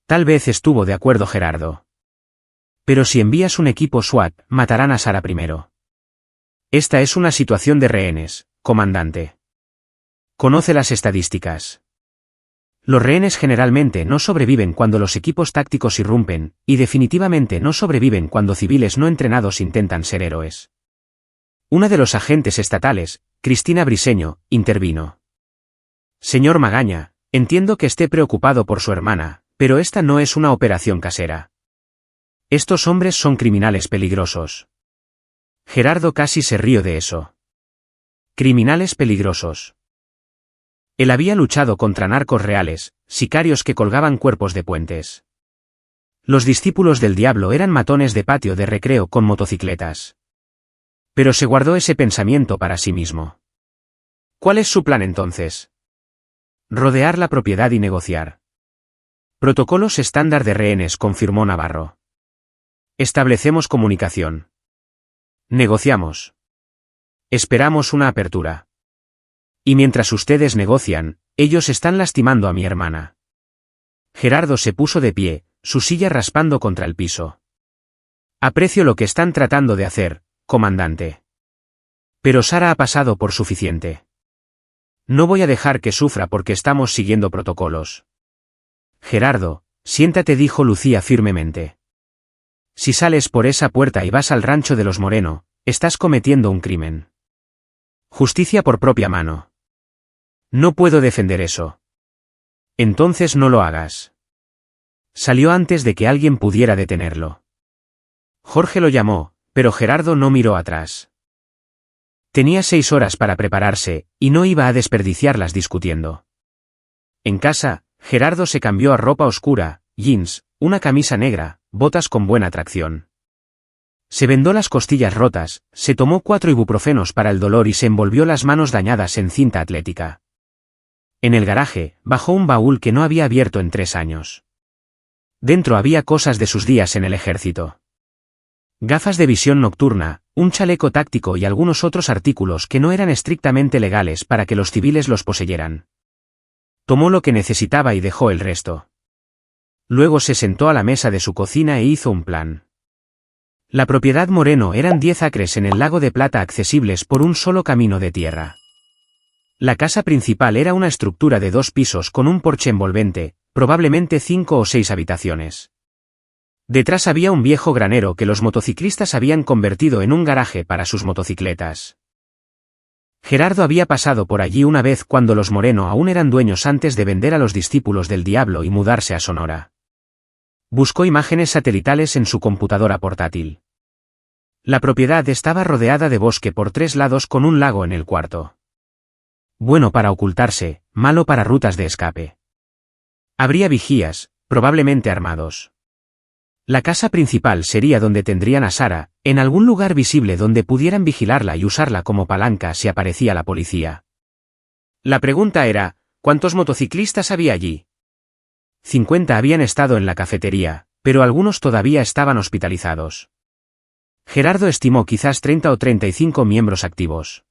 Tal vez estuvo de acuerdo Gerardo. Pero si envías un equipo SWAT, matarán a Sara primero. Esta es una situación de rehenes, comandante. Conoce las estadísticas. Los rehenes generalmente no sobreviven cuando los equipos tácticos irrumpen, y definitivamente no sobreviven cuando civiles no entrenados intentan ser héroes. Una de los agentes estatales, Cristina Briseño, intervino. Señor Magaña, entiendo que esté preocupado por su hermana, pero esta no es una operación casera. Estos hombres son criminales peligrosos. Gerardo casi se rió de eso. Criminales peligrosos. Él había luchado contra narcos reales, sicarios que colgaban cuerpos de puentes. Los discípulos del diablo eran matones de patio de recreo con motocicletas. Pero se guardó ese pensamiento para sí mismo. ¿Cuál es su plan entonces? Rodear la propiedad y negociar. Protocolos estándar de rehenes, confirmó Navarro. Establecemos comunicación. Negociamos. Esperamos una apertura. Y mientras ustedes negocian, ellos están lastimando a mi hermana. Gerardo se puso de pie, su silla raspando contra el piso. Aprecio lo que están tratando de hacer, comandante. Pero Sara ha pasado por suficiente. No voy a dejar que sufra porque estamos siguiendo protocolos. Gerardo, siéntate, dijo Lucía firmemente. Si sales por esa puerta y vas al rancho de los Moreno, estás cometiendo un crimen. Justicia por propia mano. No puedo defender eso. Entonces no lo hagas. Salió antes de que alguien pudiera detenerlo. Jorge lo llamó, pero Gerardo no miró atrás. Tenía 6 horas para prepararse, y no iba a desperdiciarlas discutiendo. En casa, Gerardo se cambió a ropa oscura, jeans, una camisa negra, botas con buena tracción. Se vendó las costillas rotas, se tomó 4 ibuprofenos para el dolor y se envolvió las manos dañadas en cinta atlética. En el garaje, bajó un baúl que no había abierto en 3 años. Dentro había cosas de sus días en el ejército. Gafas de visión nocturna, un chaleco táctico y algunos otros artículos que no eran estrictamente legales para que los civiles los poseyeran. Tomó lo que necesitaba y dejó el resto. Luego se sentó a la mesa de su cocina e hizo un plan. La propiedad Moreno eran 10 acres en el lago de Plata accesibles por un solo camino de tierra. La casa principal era una estructura de 2 pisos con un porche envolvente, probablemente 5 o 6 habitaciones. Detrás había un viejo granero que los motociclistas habían convertido en un garaje para sus motocicletas. Gerardo había pasado por allí una vez cuando los Moreno aún eran dueños antes de vender a los discípulos del diablo y mudarse a Sonora. Buscó imágenes satelitales en su computadora portátil. La propiedad estaba rodeada de bosque por 3 lados con un lago en el cuarto. Bueno para ocultarse, malo para rutas de escape. Habría vigías, probablemente armados. La casa principal sería donde tendrían a Sara, en algún lugar visible donde pudieran vigilarla y usarla como palanca si aparecía la policía. La pregunta era, ¿cuántos motociclistas había allí? 50 habían estado en la cafetería, pero algunos todavía estaban hospitalizados. Gerardo estimó quizás 30 o 35 miembros activos.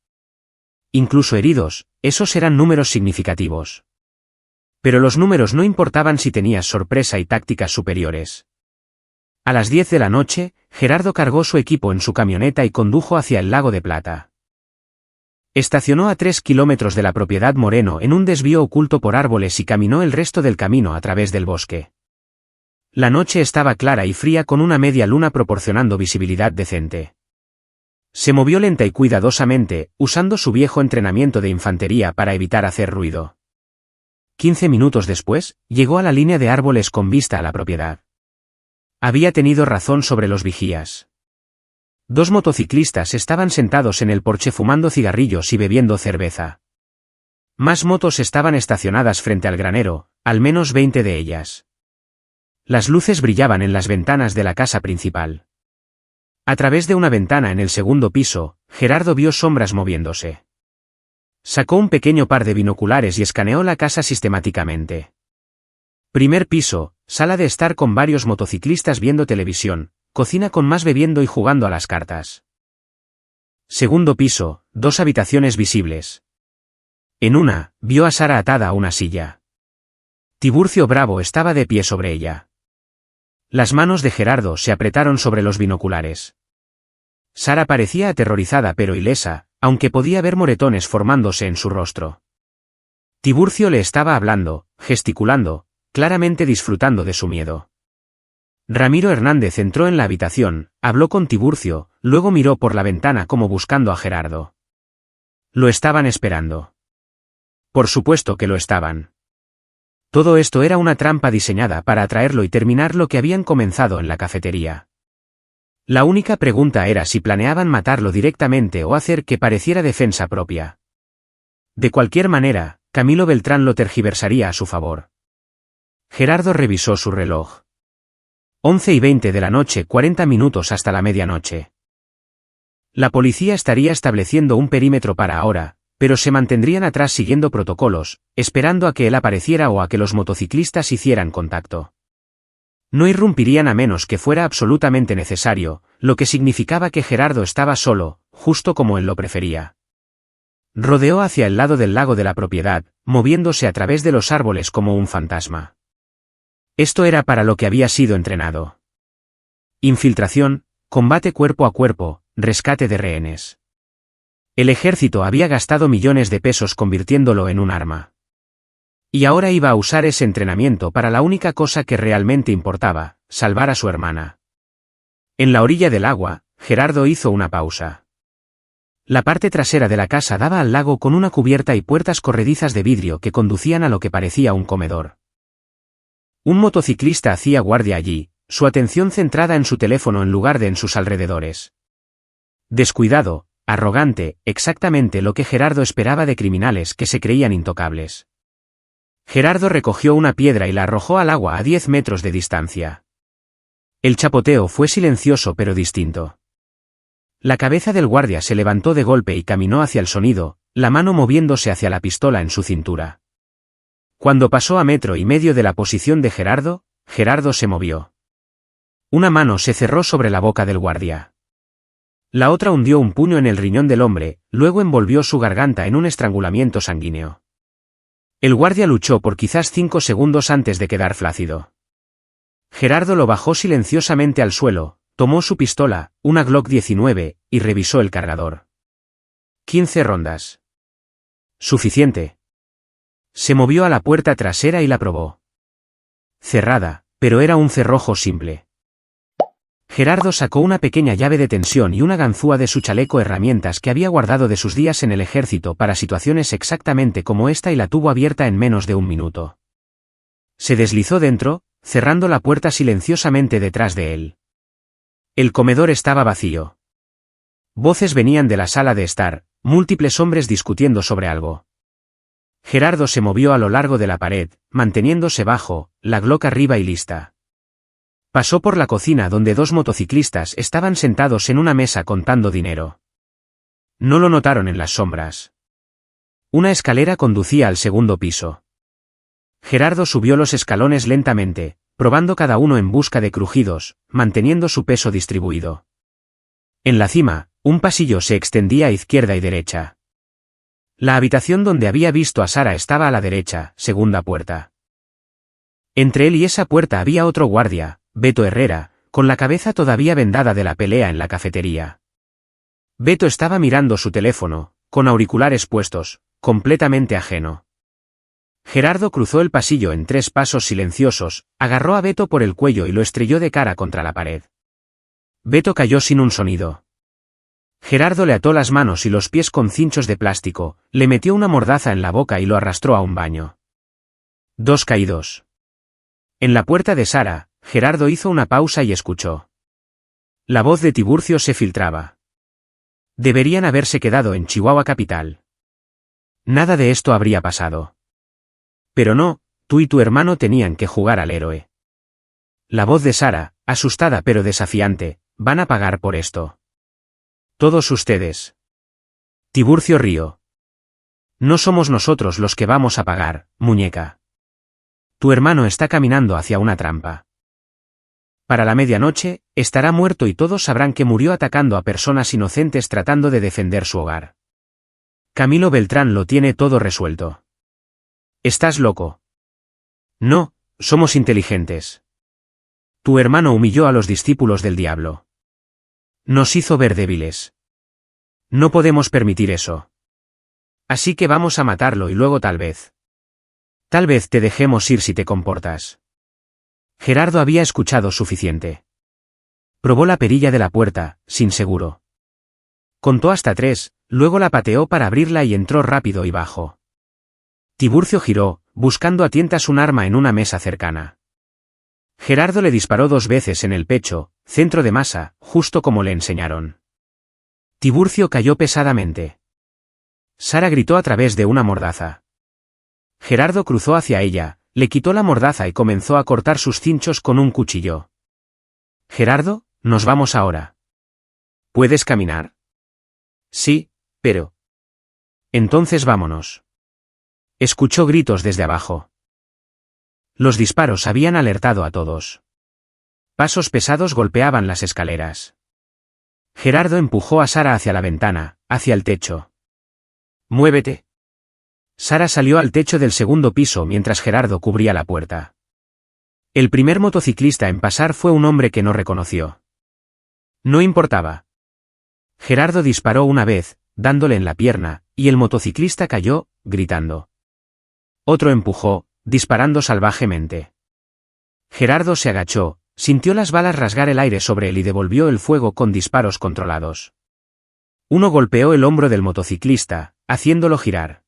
Incluso heridos, esos eran números significativos. Pero los números no importaban si tenías sorpresa y tácticas superiores. A las 10 de la noche, Gerardo cargó su equipo en su camioneta y condujo hacia el lago de Plata. Estacionó a 3 kilómetros de la propiedad Moreno en un desvío oculto por árboles y caminó el resto del camino a través del bosque. La noche estaba clara y fría con una media luna proporcionando visibilidad decente. Se movió lenta y cuidadosamente, usando su viejo entrenamiento de infantería para evitar hacer ruido. 15 minutos después, llegó a la línea de árboles con vista a la propiedad. Había tenido razón sobre los vigías. 2 motociclistas estaban sentados en el porche fumando cigarrillos y bebiendo cerveza. Más motos estaban estacionadas frente al granero, al menos 20 de ellas. Las luces brillaban en las ventanas de la casa principal. A través de una ventana en el segundo piso, Gerardo vio sombras moviéndose. Sacó un pequeño par de binoculares y escaneó la casa sistemáticamente. Primer piso, sala de estar con varios motociclistas viendo televisión, cocina con más bebiendo y jugando a las cartas. Segundo piso, 2 habitaciones visibles. En una, vio a Sara atada a una silla. Tiburcio Bravo estaba de pie sobre ella. Las manos de Gerardo se apretaron sobre los binoculares. Sara parecía aterrorizada pero ilesa, aunque podía ver moretones formándose en su rostro. Tiburcio le estaba hablando, gesticulando, claramente disfrutando de su miedo. Ramiro Hernández entró en la habitación, habló con Tiburcio, luego miró por la ventana como buscando a Gerardo. Lo estaban esperando. Por supuesto que lo estaban. Todo esto era una trampa diseñada para atraerlo y terminar lo que habían comenzado en la cafetería. La única pregunta era si planeaban matarlo directamente o hacer que pareciera defensa propia. De cualquier manera, Camilo Beltrán lo tergiversaría a su favor. Gerardo revisó su reloj. 11:20 de la noche, 40 minutos hasta la medianoche. La policía estaría estableciendo un perímetro para ahora, pero se mantendrían atrás siguiendo protocolos, esperando a que él apareciera o a que los motociclistas hicieran contacto. No irrumpirían a menos que fuera absolutamente necesario, lo que significaba que Gerardo estaba solo, justo como él lo prefería. Rodeó hacia el lado del lago de la propiedad, moviéndose a través de los árboles como un fantasma. Esto era para lo que había sido entrenado. Infiltración, combate cuerpo a cuerpo, rescate de rehenes. El ejército había gastado millones de pesos convirtiéndolo en un arma. Y ahora iba a usar ese entrenamiento para la única cosa que realmente importaba, salvar a su hermana. En la orilla del agua, Gerardo hizo una pausa. La parte trasera de la casa daba al lago con una cubierta y puertas corredizas de vidrio que conducían a lo que parecía un comedor. Un motociclista hacía guardia allí, su atención centrada en su teléfono en lugar de en sus alrededores. Descuidado, arrogante, exactamente lo que Gerardo esperaba de criminales que se creían intocables. Gerardo recogió una piedra y la arrojó al agua a 10 metros de distancia. El chapoteo fue silencioso pero distinto. La cabeza del guardia se levantó de golpe y caminó hacia el sonido, la mano moviéndose hacia la pistola en su cintura. Cuando pasó a 1,5 metros de la posición de Gerardo, Gerardo se movió. Una mano se cerró sobre la boca del guardia. La otra hundió un puño en el riñón del hombre, luego envolvió su garganta en un estrangulamiento sanguíneo. El guardia luchó por quizás 5 segundos antes de quedar flácido. Gerardo lo bajó silenciosamente al suelo, tomó su pistola, una Glock 19, y revisó el cargador. 15 rondas. Suficiente. Se movió a la puerta trasera y la probó. Cerrada, pero era un cerrojo simple. Gerardo sacó una pequeña llave de tensión y una ganzúa de su chaleco herramientas que había guardado de sus días en el ejército para situaciones exactamente como esta y la tuvo abierta en menos de un minuto. Se deslizó dentro, cerrando la puerta silenciosamente detrás de él. El comedor estaba vacío. Voces venían de la sala de estar, múltiples hombres discutiendo sobre algo. Gerardo se movió a lo largo de la pared, manteniéndose bajo, la Glock arriba y lista. Pasó por la cocina donde dos motociclistas estaban sentados en una mesa contando dinero. No lo notaron en las sombras. Una escalera conducía al segundo piso. Gerardo subió los escalones lentamente, probando cada uno en busca de crujidos, manteniendo su peso distribuido. En la cima, un pasillo se extendía a izquierda y derecha. La habitación donde había visto a Sara estaba a la derecha, segunda puerta. Entre él y esa puerta había otro guardia, Beto Herrera, con la cabeza todavía vendada de la pelea en la cafetería. Beto estaba mirando su teléfono, con auriculares puestos, completamente ajeno. Gerardo cruzó el pasillo en 3 pasos silenciosos, agarró a Beto por el cuello y lo estrelló de cara contra la pared. Beto cayó sin un sonido. Gerardo le ató las manos y los pies con cinchos de plástico, le metió una mordaza en la boca y lo arrastró a un baño. 2 caídos. En la puerta de Sara, Gerardo hizo una pausa y escuchó. La voz de Tiburcio se filtraba. Deberían haberse quedado en Chihuahua capital. Nada de esto habría pasado. Pero no, tú y tu hermano tenían que jugar al héroe. La voz de Sara, asustada pero desafiante, van a pagar por esto. Todos ustedes. Tiburcio rió. No somos nosotros los que vamos a pagar, muñeca. Tu hermano está caminando hacia una trampa. Para la medianoche, estará muerto y todos sabrán que murió atacando a personas inocentes tratando de defender su hogar. Camilo Beltrán lo tiene todo resuelto. ¿Estás loco? No, somos inteligentes. Tu hermano humilló a los discípulos del diablo. Nos hizo ver débiles. No podemos permitir eso. Así que vamos a matarlo y luego tal vez te dejemos ir si te comportas. Gerardo había escuchado suficiente. Probó la perilla de la puerta, sin seguro. Contó hasta 3, luego la pateó para abrirla y entró rápido y bajo. Tiburcio giró, buscando a tientas un arma en una mesa cercana. Gerardo le disparó 2 veces en el pecho, centro de masa, justo como le enseñaron. Tiburcio cayó pesadamente. Sara gritó a través de una mordaza. Gerardo cruzó hacia ella, le quitó la mordaza y comenzó a cortar sus cinchos con un cuchillo. Gerardo, nos vamos ahora. ¿Puedes caminar? Sí, pero... Entonces vámonos. Escuchó gritos desde abajo. Los disparos habían alertado a todos. Pasos pesados golpeaban las escaleras. Gerardo empujó a Sara hacia la ventana, hacia el techo. ¡Muévete! Sara salió al techo del segundo piso mientras Gerardo cubría la puerta. El primer motociclista en pasar fue un hombre que no reconoció. No importaba. Gerardo disparó una vez, dándole en la pierna, y el motociclista cayó, gritando. Otro empujó, disparando salvajemente. Gerardo se agachó, sintió las balas rasgar el aire sobre él y devolvió el fuego con disparos controlados. Uno golpeó el hombro del motociclista, haciéndolo girar.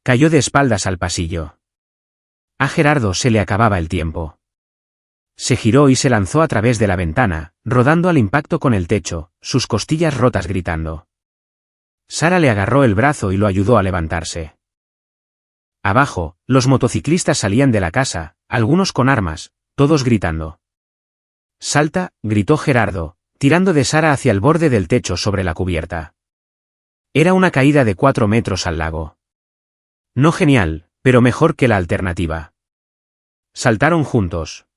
Cayó de espaldas al pasillo. A Gerardo se le acababa el tiempo. Se giró y se lanzó a través de la ventana, rodando al impacto con el techo, sus costillas rotas gritando. Sara le agarró el brazo y lo ayudó a levantarse. Abajo, los motociclistas salían de la casa, algunos con armas, todos gritando. «Salta», gritó Gerardo, tirando de Sara hacia el borde del techo sobre la cubierta. Era una caída de 4 metros al lago. No genial, pero mejor que la alternativa. Saltaron juntos.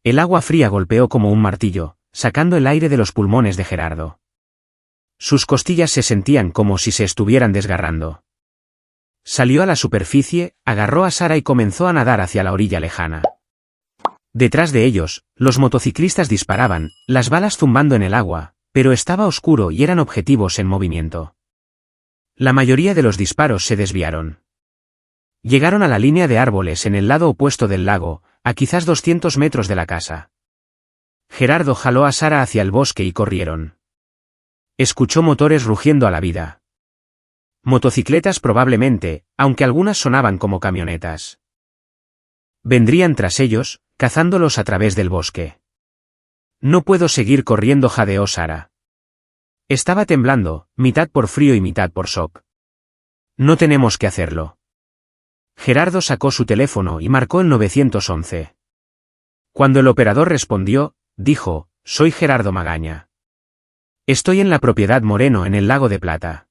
El agua fría golpeó como un martillo, sacando el aire de los pulmones de Gerardo. Sus costillas se sentían como si se estuvieran desgarrando. Salió a la superficie, agarró a Sara y comenzó a nadar hacia la orilla lejana. Detrás de ellos, los motociclistas disparaban, las balas zumbando en el agua, pero estaba oscuro y eran objetivos en movimiento. La mayoría de los disparos se desviaron. Llegaron a la línea de árboles en el lado opuesto del lago, a quizás 200 metros de la casa. Gerardo jaló a Sara hacia el bosque y corrieron. Escuchó motores rugiendo a la vida. Motocicletas probablemente, aunque algunas sonaban como camionetas. Vendrían tras ellos, cazándolos a través del bosque. No puedo seguir corriendo, jadeó Sara. Estaba temblando, mitad por frío y mitad por shock. No tenemos que hacerlo. Gerardo sacó su teléfono y marcó el 911. Cuando el operador respondió, dijo: «Soy Gerardo Magaña. Estoy en la propiedad Moreno en el Lago de Plata.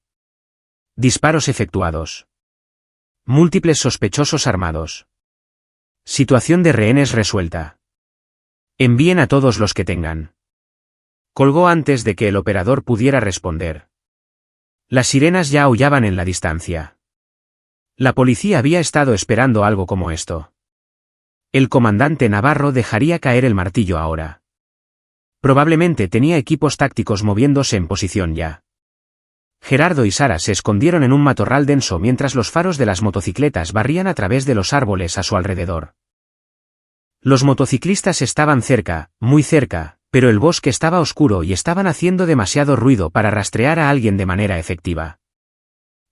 Disparos efectuados. Múltiples sospechosos armados. Situación de rehenes resuelta. Envíen a todos los que tengan». Colgó antes de que el operador pudiera responder. Las sirenas ya aullaban en la distancia. La policía había estado esperando algo como esto. El comandante Navarro dejaría caer el martillo ahora. Probablemente tenía equipos tácticos moviéndose en posición ya. Gerardo y Sara se escondieron en un matorral denso mientras los faros de las motocicletas barrían a través de los árboles a su alrededor. Los motociclistas estaban cerca, muy cerca, pero el bosque estaba oscuro y estaban haciendo demasiado ruido para rastrear a alguien de manera efectiva.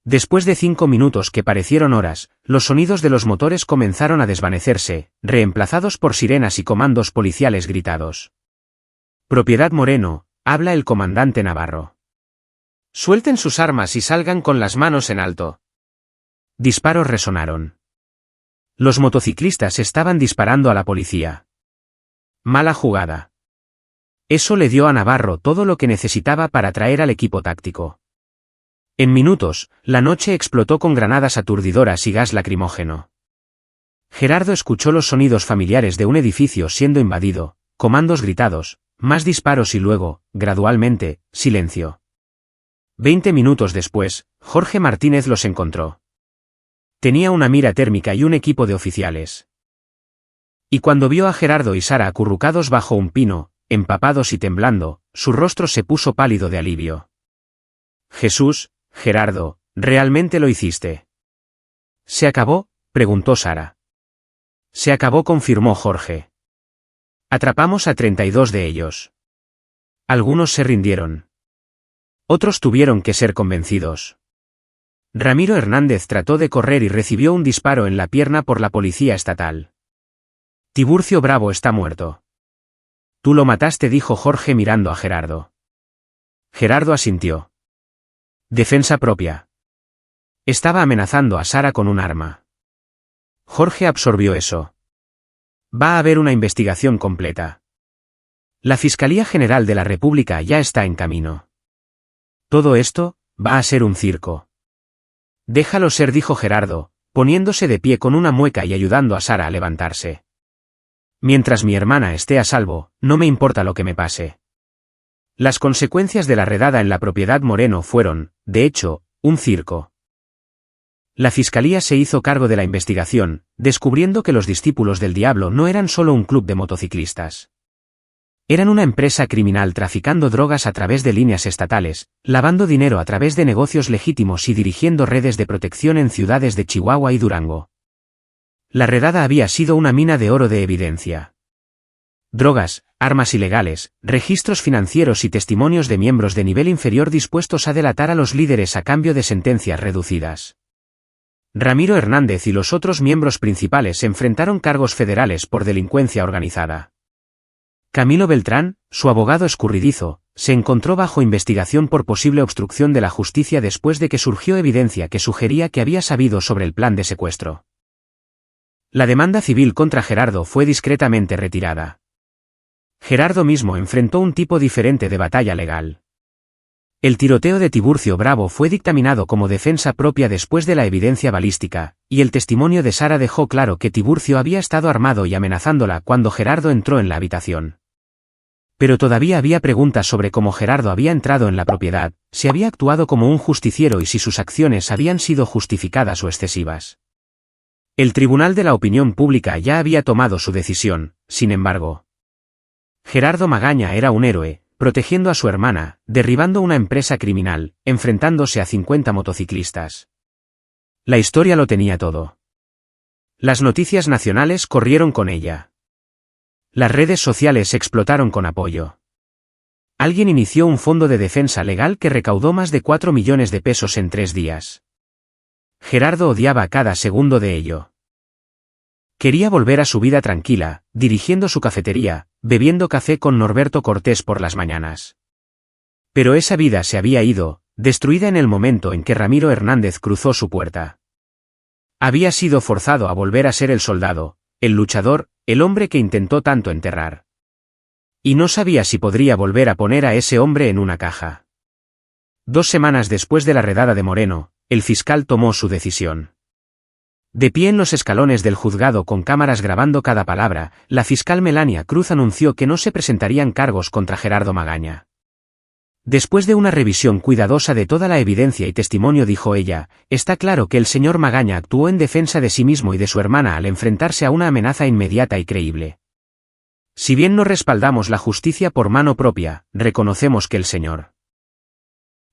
Después de 5 minutos que parecieron horas, los sonidos de los motores comenzaron a desvanecerse, reemplazados por sirenas y comandos policiales gritados. «Propiedad Moreno», habla el comandante Navarro. «Suelten sus armas y salgan con las manos en alto». Disparos resonaron. Los motociclistas estaban disparando a la policía. Mala jugada. Eso le dio a Navarro todo lo que necesitaba para traer al equipo táctico. En minutos, la noche explotó con granadas aturdidoras y gas lacrimógeno. Gerardo escuchó los sonidos familiares de un edificio siendo invadido, comandos gritados, más disparos y luego, gradualmente, silencio. 20 minutos después, Jorge Martínez los encontró. Tenía una mira térmica y un equipo de oficiales. Y cuando vio a Gerardo y Sara acurrucados bajo un pino, empapados y temblando, su rostro se puso pálido de alivio. «Jesús, Gerardo, ¿realmente lo hiciste?» «¿Se acabó?», preguntó Sara. «Se acabó», confirmó Jorge. «Atrapamos a 32 de ellos. Algunos se rindieron. Otros tuvieron que ser convencidos». Ramiro Hernández trató de correr y recibió un disparo en la pierna por la policía estatal. «Tiburcio Bravo está muerto». «Tú lo mataste», dijo Jorge mirando a Gerardo. Gerardo asintió. «Defensa propia». Estaba amenazando a Sara con un arma. Jorge absorbió eso. «Va a haber una investigación completa. La Fiscalía General de la República ya está en camino. Todo esto va a ser un circo». «Déjalo ser», dijo Gerardo, poniéndose de pie con una mueca y ayudando a Sara a levantarse. «Mientras mi hermana esté a salvo, no me importa lo que me pase». Las consecuencias de la redada en la propiedad Moreno fueron, de hecho, un circo. La fiscalía se hizo cargo de la investigación, descubriendo que los discípulos del diablo no eran solo un club de motociclistas. Eran una empresa criminal traficando drogas a través de líneas estatales, lavando dinero a través de negocios legítimos y dirigiendo redes de protección en ciudades de Chihuahua y Durango. La redada había sido una mina de oro de evidencia. Drogas, armas ilegales, registros financieros y testimonios de miembros de nivel inferior dispuestos a delatar a los líderes a cambio de sentencias reducidas. Ramiro Hernández y los otros miembros principales enfrentaron cargos federales por delincuencia organizada. Camilo Beltrán, su abogado escurridizo, se encontró bajo investigación por posible obstrucción de la justicia después de que surgió evidencia que sugería que había sabido sobre el plan de secuestro. La demanda civil contra Gerardo fue discretamente retirada. Gerardo mismo enfrentó un tipo diferente de batalla legal. El tiroteo de Tiburcio Bravo fue dictaminado como defensa propia después de la evidencia balística, y el testimonio de Sara dejó claro que Tiburcio había estado armado y amenazándola cuando Gerardo entró en la habitación. Pero todavía había preguntas sobre cómo Gerardo había entrado en la propiedad, si había actuado como un justiciero y si sus acciones habían sido justificadas o excesivas. El Tribunal de la Opinión Pública ya había tomado su decisión, sin embargo. Gerardo Magaña era un héroe, protegiendo a su hermana, derribando una empresa criminal, enfrentándose a 50 motociclistas. La historia lo tenía todo. Las noticias nacionales corrieron con ella. Las redes sociales explotaron con apoyo. Alguien inició un fondo de defensa legal que recaudó más de 4 millones de pesos en 3 días. Gerardo odiaba cada segundo de ello. Quería volver a su vida tranquila, dirigiendo su cafetería, bebiendo café con Norberto Cortés por las mañanas. Pero esa vida se había ido, destruida en el momento en que Ramiro Hernández cruzó su puerta. Había sido forzado a volver a ser el soldado, el luchador, el hombre que intentó tanto enterrar. Y no sabía si podría volver a poner a ese hombre en una caja. 2 semanas después de la redada de Moreno, el fiscal tomó su decisión. De pie en los escalones del juzgado con cámaras grabando cada palabra, la fiscal Melania Cruz anunció que no se presentarían cargos contra Gerardo Magaña. Después de una revisión cuidadosa de toda la evidencia y testimonio, dijo ella, está claro que el señor Magaña actuó en defensa de sí mismo y de su hermana al enfrentarse a una amenaza inmediata y creíble. Si bien no respaldamos la justicia por mano propia, reconocemos que el señor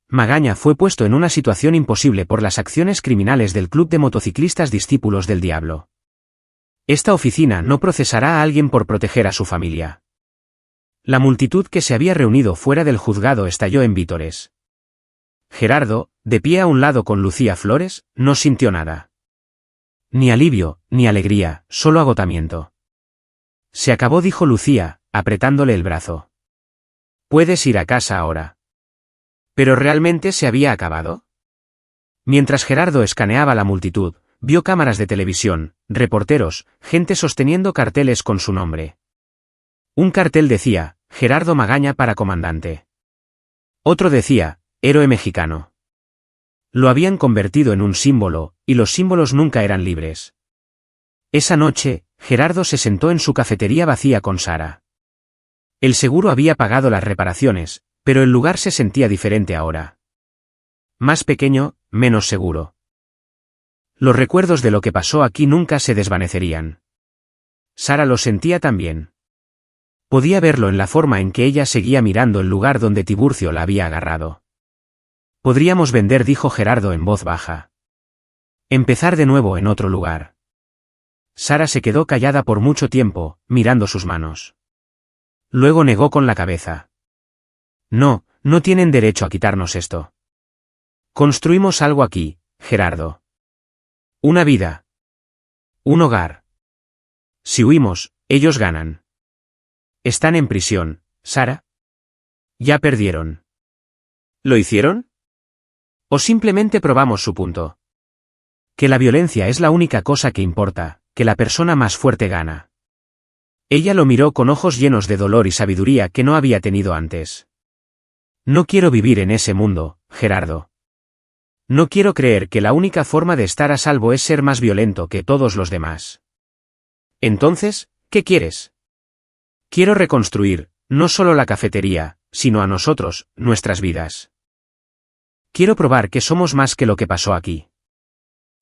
Magaña fue puesto en una situación imposible por las acciones criminales del Club de Motociclistas Discípulos del Diablo. Esta oficina no procesará a alguien por proteger a su familia. La multitud que se había reunido fuera del juzgado estalló en vítores. Gerardo, de pie a un lado con Lucía Flores, no sintió nada. Ni alivio, ni alegría, solo agotamiento. Se acabó, dijo Lucía, apretándole el brazo. Puedes ir a casa ahora. ¿Pero realmente se había acabado? Mientras Gerardo escaneaba la multitud, vio cámaras de televisión, reporteros, gente sosteniendo carteles con su nombre. Un cartel decía, Gerardo Magaña para comandante. Otro decía, héroe mexicano. Lo habían convertido en un símbolo, y los símbolos nunca eran libres. Esa noche, Gerardo se sentó en su cafetería vacía con Sara. El seguro había pagado las reparaciones, pero el lugar se sentía diferente ahora. Más pequeño, menos seguro. Los recuerdos de lo que pasó aquí nunca se desvanecerían. Sara lo sentía también. Podía verlo en la forma en que ella seguía mirando el lugar donde Tiburcio la había agarrado. Podríamos vender, dijo Gerardo en voz baja. Empezar de nuevo en otro lugar. Sara se quedó callada por mucho tiempo, mirando sus manos. Luego negó con la cabeza. No, no tienen derecho a quitarnos esto. Construimos algo aquí, Gerardo. Una vida. Un hogar. Si huimos, ellos ganan. Están en prisión, Sara. Ya perdieron. ¿Lo hicieron? ¿O simplemente probamos su punto? Que la violencia es la única cosa que importa, que la persona más fuerte gana. Ella lo miró con ojos llenos de dolor y sabiduría que no había tenido antes. No quiero vivir en ese mundo, Gerardo. No quiero creer que la única forma de estar a salvo es ser más violento que todos los demás. Entonces, ¿qué quieres? Quiero reconstruir, no solo la cafetería, sino a nosotros, nuestras vidas. Quiero probar que somos más que lo que pasó aquí.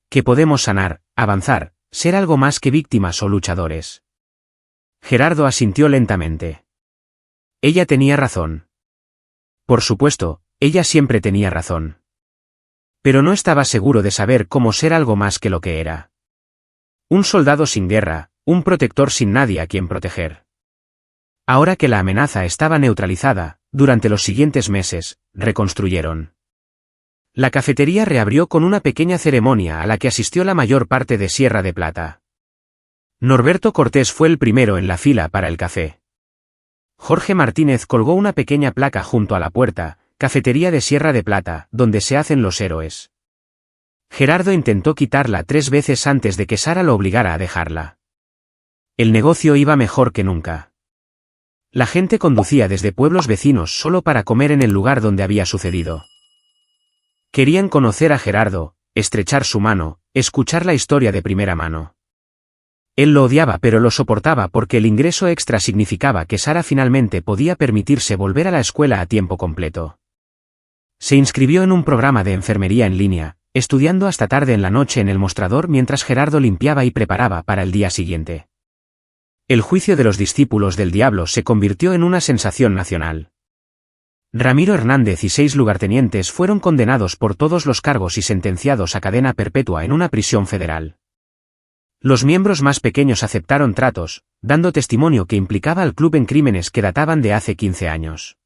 Que podemos sanar, avanzar, ser algo más que víctimas o luchadores. Gerardo asintió lentamente. Ella tenía razón. Por supuesto, ella siempre tenía razón. Pero no estaba seguro de saber cómo ser algo más que lo que era. Un soldado sin guerra, un protector sin nadie a quien proteger. Ahora que la amenaza estaba neutralizada, durante los siguientes meses, reconstruyeron. La cafetería reabrió con una pequeña ceremonia a la que asistió la mayor parte de Sierra de Plata. Norberto Cortés fue el primero en la fila para el café. Jorge Martínez colgó una pequeña placa junto a la puerta, Cafetería de Sierra de Plata, donde se hacen los héroes. Gerardo intentó quitarla 3 veces antes de que Sara lo obligara a dejarla. El negocio iba mejor que nunca. La gente conducía desde pueblos vecinos solo para comer en el lugar donde había sucedido. Querían conocer a Gerardo, estrechar su mano, escuchar la historia de primera mano. Él lo odiaba pero lo soportaba porque el ingreso extra significaba que Sara finalmente podía permitirse volver a la escuela a tiempo completo. Se inscribió en un programa de enfermería en línea, estudiando hasta tarde en la noche en el mostrador mientras Gerardo limpiaba y preparaba para el día siguiente. El juicio de los discípulos del diablo se convirtió en una sensación nacional. Ramiro Hernández y 6 lugartenientes fueron condenados por todos los cargos y sentenciados a cadena perpetua en una prisión federal. Los miembros más pequeños aceptaron tratos, dando testimonio que implicaba al club en crímenes que databan de hace 15 años.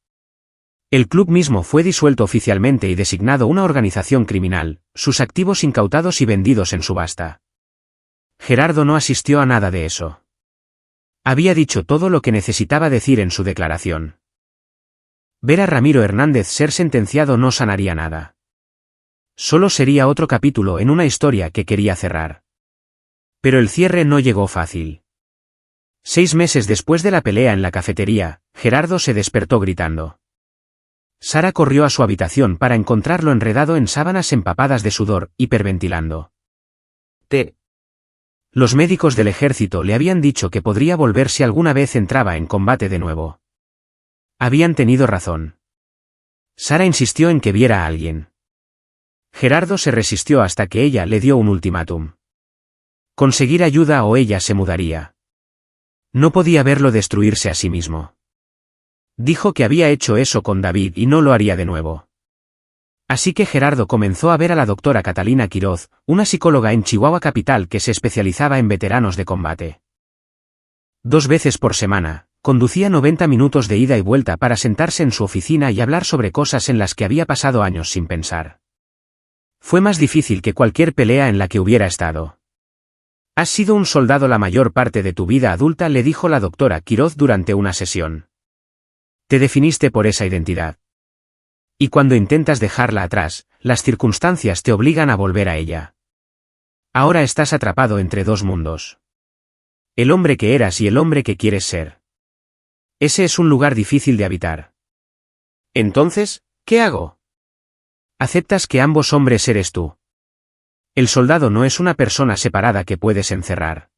El club mismo fue disuelto oficialmente y designado una organización criminal, sus activos incautados y vendidos en subasta. Gerardo no asistió a nada de eso. Había dicho todo lo que necesitaba decir en su declaración. Ver a Ramiro Hernández ser sentenciado no sanaría nada. Solo sería otro capítulo en una historia que quería cerrar. Pero el cierre no llegó fácil. 6 meses después de la pelea en la cafetería, Gerardo se despertó gritando. Sara corrió a su habitación para encontrarlo enredado en sábanas empapadas de sudor, hiperventilando. Los médicos del ejército le habían dicho que podría volver si alguna vez entraba en combate de nuevo. Habían tenido razón. Sara insistió en que viera a alguien. Gerardo se resistió hasta que ella le dio un ultimátum. Conseguir ayuda o ella se mudaría. No podía verlo destruirse a sí mismo. Dijo que había hecho eso con David y no lo haría de nuevo. Así que Gerardo comenzó a ver a la doctora Catalina Quiroz, una psicóloga en Chihuahua capital que se especializaba en veteranos de combate. 2 veces por semana, conducía 90 minutos de ida y vuelta para sentarse en su oficina y hablar sobre cosas en las que había pasado años sin pensar. Fue más difícil que cualquier pelea en la que hubiera estado. Has sido un soldado la mayor parte de tu vida adulta, le dijo la doctora Quiroz durante una sesión. Te definiste por esa identidad. Y cuando intentas dejarla atrás, las circunstancias te obligan a volver a ella. Ahora estás atrapado entre 2 mundos. El hombre que eras y el hombre que quieres ser. Ese es un lugar difícil de habitar. Entonces, ¿qué hago? Aceptas que ambos hombres eres tú. El soldado no es una persona separada que puedes encerrar.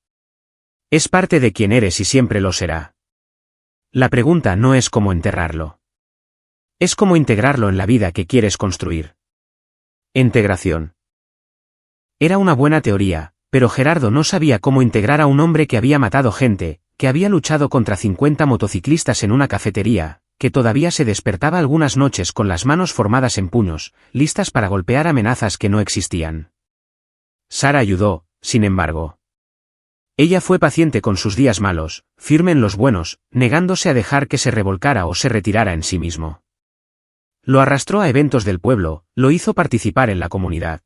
Es parte de quien eres y siempre lo será. La pregunta no es cómo enterrarlo. Es cómo integrarlo en la vida que quieres construir. Integración. Era una buena teoría, pero Gerardo no sabía cómo integrar a un hombre que había matado gente, que había luchado contra 50 motociclistas en una cafetería, que todavía se despertaba algunas noches con las manos formadas en puños, listas para golpear amenazas que no existían. Sara ayudó, sin embargo. Ella fue paciente con sus días malos, firme en los buenos, negándose a dejar que se revolcara o se retirara en sí mismo. Lo arrastró a eventos del pueblo, lo hizo participar en la comunidad.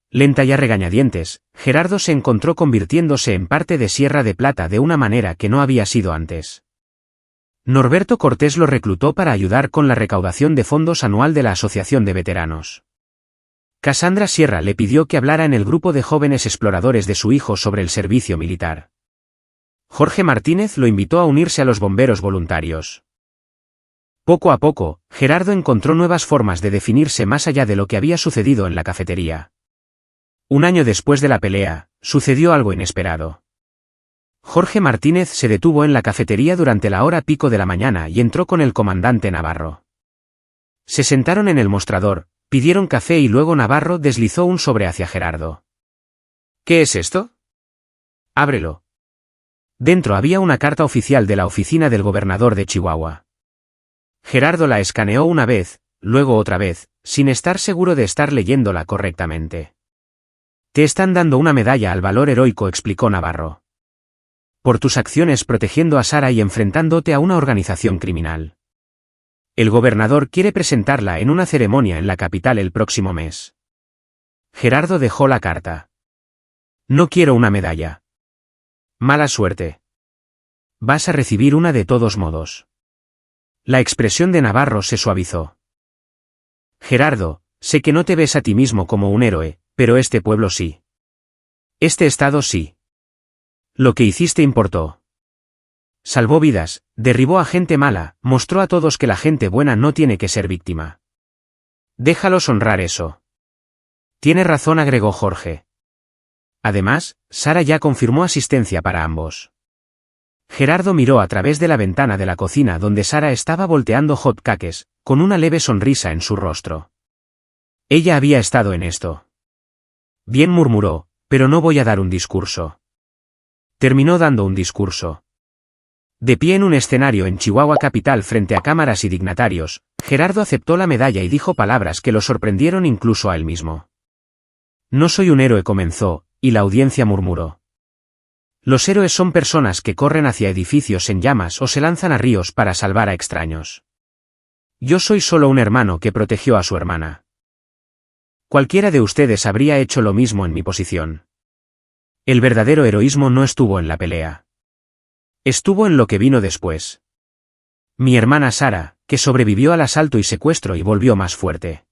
Lenta y a regañadientes, Gerardo se encontró convirtiéndose en parte de Sierra de Plata de una manera que no había sido antes. Norberto Cortés lo reclutó para ayudar con la recaudación de fondos anual de la Asociación de Veteranos. Cassandra Sierra le pidió que hablara en el grupo de jóvenes exploradores de su hijo sobre el servicio militar. Jorge Martínez lo invitó a unirse a los bomberos voluntarios. Poco a poco, Gerardo encontró nuevas formas de definirse más allá de lo que había sucedido en la cafetería. Un año después de la pelea, sucedió algo inesperado. Jorge Martínez se detuvo en la cafetería durante la hora pico de la mañana y entró con el comandante Navarro. Se sentaron en el mostrador, pidieron café y luego Navarro deslizó un sobre hacia Gerardo. ¿Qué es esto? Ábrelo. Dentro había una carta oficial de la oficina del gobernador de Chihuahua. Gerardo la escaneó una vez, luego otra vez, sin estar seguro de estar leyéndola correctamente. Te están dando una medalla al valor heroico, explicó Navarro. Por tus acciones protegiendo a Sara y enfrentándote a una organización criminal. El gobernador quiere presentarla en una ceremonia en la capital el próximo mes. Gerardo dejó la carta. No quiero una medalla. Mala suerte. Vas a recibir una de todos modos. La expresión de Navarro se suavizó. Gerardo, sé que no te ves a ti mismo como un héroe, pero este pueblo sí. Este estado sí. Lo que hiciste importó. Salvó vidas, derribó a gente mala, mostró a todos que la gente buena no tiene que ser víctima. Déjalos honrar eso. Tiene razón, agregó Jorge. Además, Sara ya confirmó asistencia para ambos. Gerardo miró a través de la ventana de la cocina donde Sara estaba volteando hot cakes, con una leve sonrisa en su rostro. Ella había estado en esto. Bien, murmuró, pero no voy a dar un discurso. Terminó dando un discurso. De pie en un escenario en Chihuahua capital frente a cámaras y dignatarios, Gerardo aceptó la medalla y dijo palabras que lo sorprendieron incluso a él mismo. No soy un héroe, comenzó, y la audiencia murmuró. Los héroes son personas que corren hacia edificios en llamas o se lanzan a ríos para salvar a extraños. Yo soy solo un hermano que protegió a su hermana. Cualquiera de ustedes habría hecho lo mismo en mi posición. El verdadero heroísmo no estuvo en la pelea. Estuvo en lo que vino después. Mi hermana Sara, que sobrevivió al asalto y secuestro y volvió más fuerte.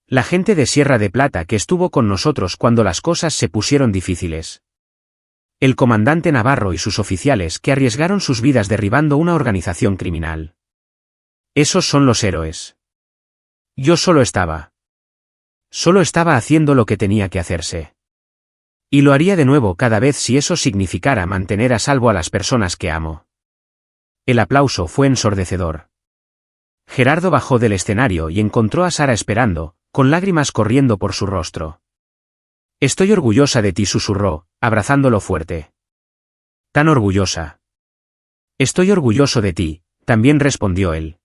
La gente de Sierra de Plata que estuvo con nosotros cuando las cosas se pusieron difíciles. El comandante Navarro y sus oficiales que arriesgaron sus vidas derribando una organización criminal. Esos son los héroes. Yo solo estaba haciendo lo que tenía que hacerse. Y lo haría de nuevo cada vez si eso significara mantener a salvo a las personas que amo. El aplauso fue ensordecedor. Gerardo bajó del escenario y encontró a Sara esperando, con lágrimas corriendo por su rostro. Estoy orgullosa de ti, susurró, abrazándolo fuerte. Tan orgullosa. Estoy orgulloso de ti, también respondió él.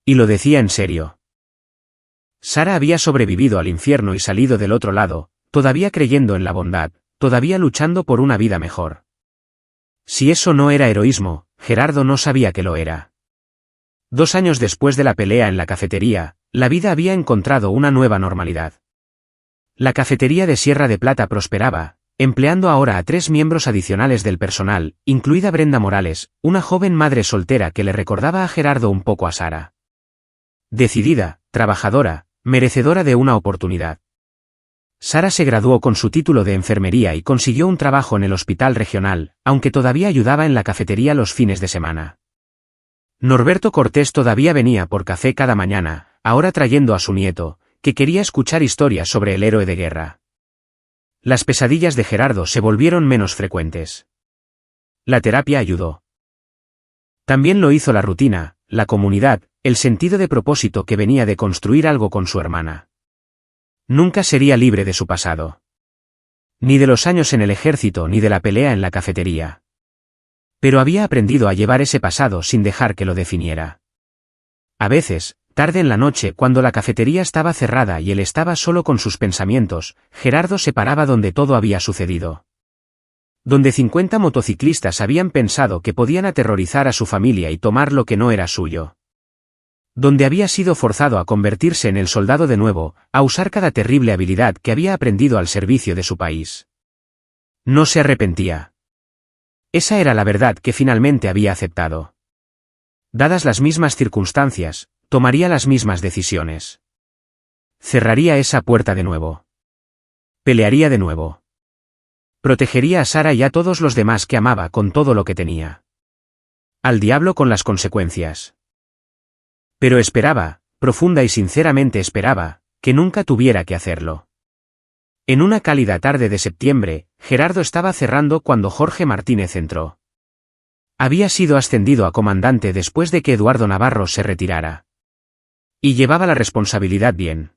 Y lo decía en serio. Sara había sobrevivido al infierno y salido del otro lado, todavía creyendo en la bondad, todavía luchando por una vida mejor. Si eso no era heroísmo, Gerardo no sabía que lo era. 2 años después de la pelea en la cafetería, la vida había encontrado una nueva normalidad. La cafetería de Sierra de Plata prosperaba, empleando ahora a 3 miembros adicionales del personal, incluida Brenda Morales, una joven madre soltera que le recordaba a Gerardo un poco a Sara. Decidida, trabajadora, merecedora de una oportunidad. Sara se graduó con su título de enfermería y consiguió un trabajo en el hospital regional, aunque todavía ayudaba en la cafetería los fines de semana. Norberto Cortés todavía venía por café cada mañana, ahora trayendo a su nieto, que quería escuchar historias sobre el héroe de guerra. Las pesadillas de Gerardo se volvieron menos frecuentes. La terapia ayudó. También lo hizo la rutina, la comunidad, el sentido de propósito que venía de construir algo con su hermana. Nunca sería libre de su pasado. Ni de los años en el ejército ni de la pelea en la cafetería. Pero había aprendido a llevar ese pasado sin dejar que lo definiera. A veces, tarde en la noche cuando la cafetería estaba cerrada y él estaba solo con sus pensamientos, Gerardo se paraba donde todo había sucedido. Donde 50 motociclistas habían pensado que podían aterrorizar a su familia y tomar lo que no era suyo. Donde había sido forzado a convertirse en el soldado de nuevo, a usar cada terrible habilidad que había aprendido al servicio de su país. No se arrepentía. Esa era la verdad que finalmente había aceptado. Dadas las mismas circunstancias, tomaría las mismas decisiones. Cerraría esa puerta de nuevo. Pelearía de nuevo. Protegería a Sara y a todos los demás que amaba con todo lo que tenía. Al diablo con las consecuencias. Pero esperaba, profunda y sinceramente esperaba, que nunca tuviera que hacerlo. En una cálida tarde de septiembre, Gerardo estaba cerrando cuando Jorge Martínez entró. Había sido ascendido a comandante después de que Eduardo Navarro se retirara. Y llevaba la responsabilidad bien.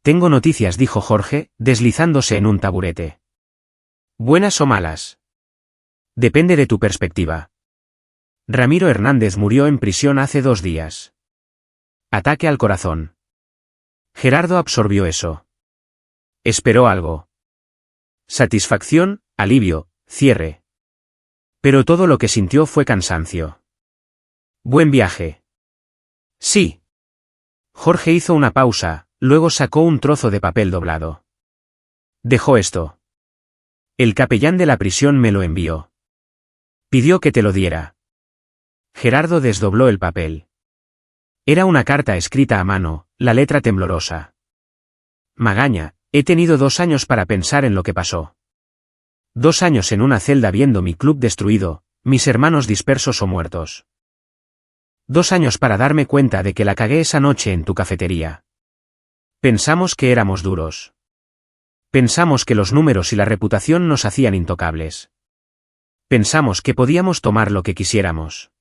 Tengo noticias, dijo Jorge, deslizándose en un taburete. ¿Buenas o malas? Depende de tu perspectiva. Ramiro Hernández murió en prisión hace 2 días. Ataque al corazón. Gerardo absorbió eso. Esperó algo. Satisfacción, alivio, cierre. Pero todo lo que sintió fue cansancio. Buen viaje. Sí. Jorge hizo una pausa, luego sacó un trozo de papel doblado. Dejó esto. El capellán de la prisión me lo envió. Pidió que te lo diera. Gerardo desdobló el papel. Era una carta escrita a mano, la letra temblorosa. Magaña, he tenido 2 años para pensar en lo que pasó. 2 años en una celda viendo mi club destruido, mis hermanos dispersos o muertos. 2 años para darme cuenta de que la cagué esa noche en tu cafetería. Pensamos que éramos duros. Pensamos que los números y la reputación nos hacían intocables. Pensamos que podíamos tomar lo que quisiéramos.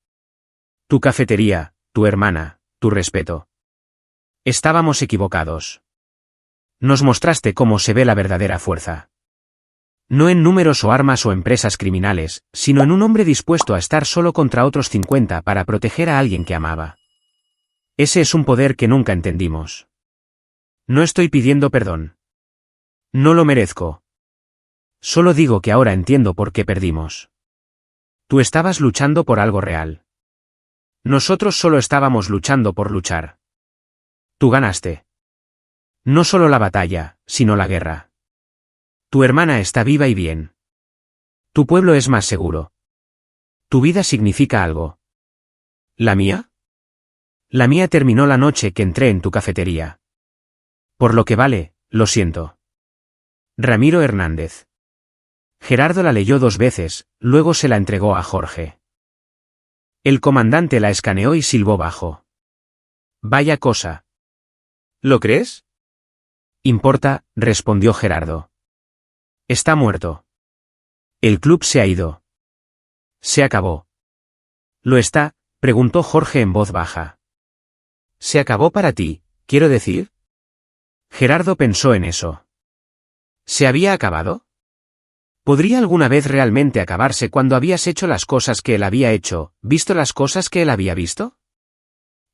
Tu cafetería, tu hermana, tu respeto. Estábamos equivocados. Nos mostraste cómo se ve la verdadera fuerza. No en números o armas o empresas criminales, sino en un hombre dispuesto a estar solo contra otros 50 para proteger a alguien que amaba. Ese es un poder que nunca entendimos. No estoy pidiendo perdón. No lo merezco. Solo digo que ahora entiendo por qué perdimos. Tú estabas luchando por algo real. Nosotros solo estábamos luchando por luchar. Tú ganaste. No solo la batalla, sino la guerra. Tu hermana está viva y bien. Tu pueblo es más seguro. Tu vida significa algo. ¿La mía? La mía terminó la noche que entré en tu cafetería. Por lo que vale, lo siento. Ramiro Hernández. Gerardo la leyó 2 veces, luego se la entregó a Jorge. El comandante la escaneó y silbó bajo. Vaya cosa. ¿Lo crees? Importa, respondió Gerardo. Está muerto. El club se ha ido. Se acabó. ¿Lo está? Preguntó Jorge en voz baja. ¿Se acabó para ti, quiero decir? Gerardo pensó en eso. ¿Se había acabado? ¿Podría alguna vez realmente acabarse cuando habías hecho las cosas que él había hecho, visto las cosas que él había visto?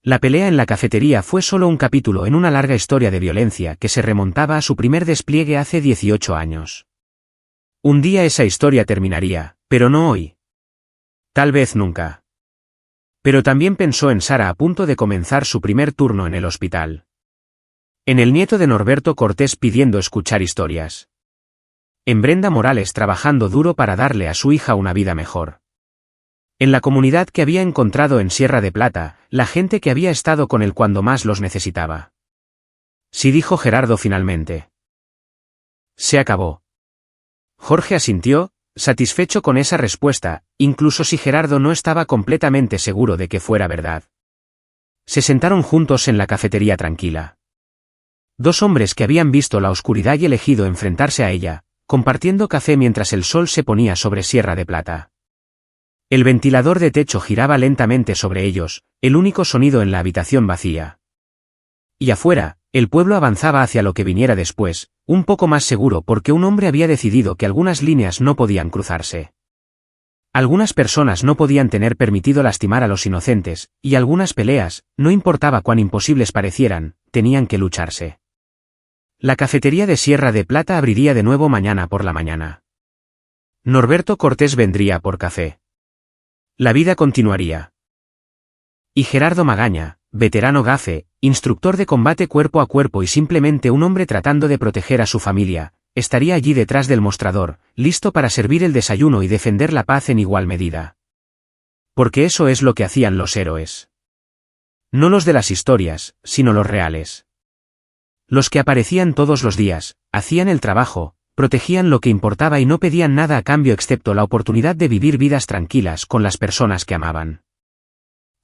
La pelea en la cafetería fue solo un capítulo en una larga historia de violencia que se remontaba a su primer despliegue hace 18 años. Un día esa historia terminaría, pero no hoy. Tal vez nunca. Pero también pensó en Sara a punto de comenzar su primer turno en el hospital. En el nieto de Norberto Cortés pidiendo escuchar historias. En Brenda Morales trabajando duro para darle a su hija una vida mejor. En la comunidad que había encontrado en Sierra de Plata, la gente que había estado con él cuando más los necesitaba. Sí, dijo Gerardo finalmente. Se acabó. Jorge asintió, satisfecho con esa respuesta, incluso si Gerardo no estaba completamente seguro de que fuera verdad. Se sentaron juntos en la cafetería tranquila. 2 hombres que habían visto la oscuridad y elegido enfrentarse a ella, compartiendo café mientras el sol se ponía sobre Sierra de Plata. El ventilador de techo giraba lentamente sobre ellos, el único sonido en la habitación vacía. Y afuera, el pueblo avanzaba hacia lo que viniera después, un poco más seguro porque un hombre había decidido que algunas líneas no podían cruzarse. Algunas personas no podían tener permitido lastimar a los inocentes, y algunas peleas, no importaba cuán imposibles parecieran, tenían que lucharse. La cafetería de Sierra de Plata abriría de nuevo mañana por la mañana. Norberto Cortés vendría por café. La vida continuaría. Y Gerardo Magaña, veterano gafe, instructor de combate cuerpo a cuerpo y simplemente un hombre tratando de proteger a su familia, estaría allí detrás del mostrador, listo para servir el desayuno y defender la paz en igual medida. Porque eso es lo que hacían los héroes. No los de las historias, sino los reales. Los que aparecían todos los días, hacían el trabajo, protegían lo que importaba y no pedían nada a cambio excepto la oportunidad de vivir vidas tranquilas con las personas que amaban.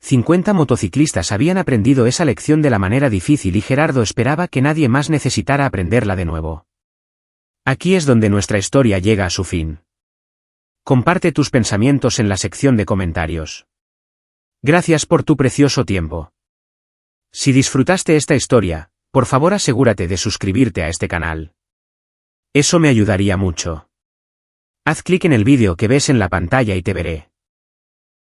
50 motociclistas habían aprendido esa lección de la manera difícil y Gerardo esperaba que nadie más necesitara aprenderla de nuevo. Aquí es donde nuestra historia llega a su fin. Comparte tus pensamientos en la sección de comentarios. Gracias por tu precioso tiempo. Si disfrutaste esta historia, por favor asegúrate de suscribirte a este canal. Eso me ayudaría mucho. Haz clic en el vídeo que ves en la pantalla y te veré.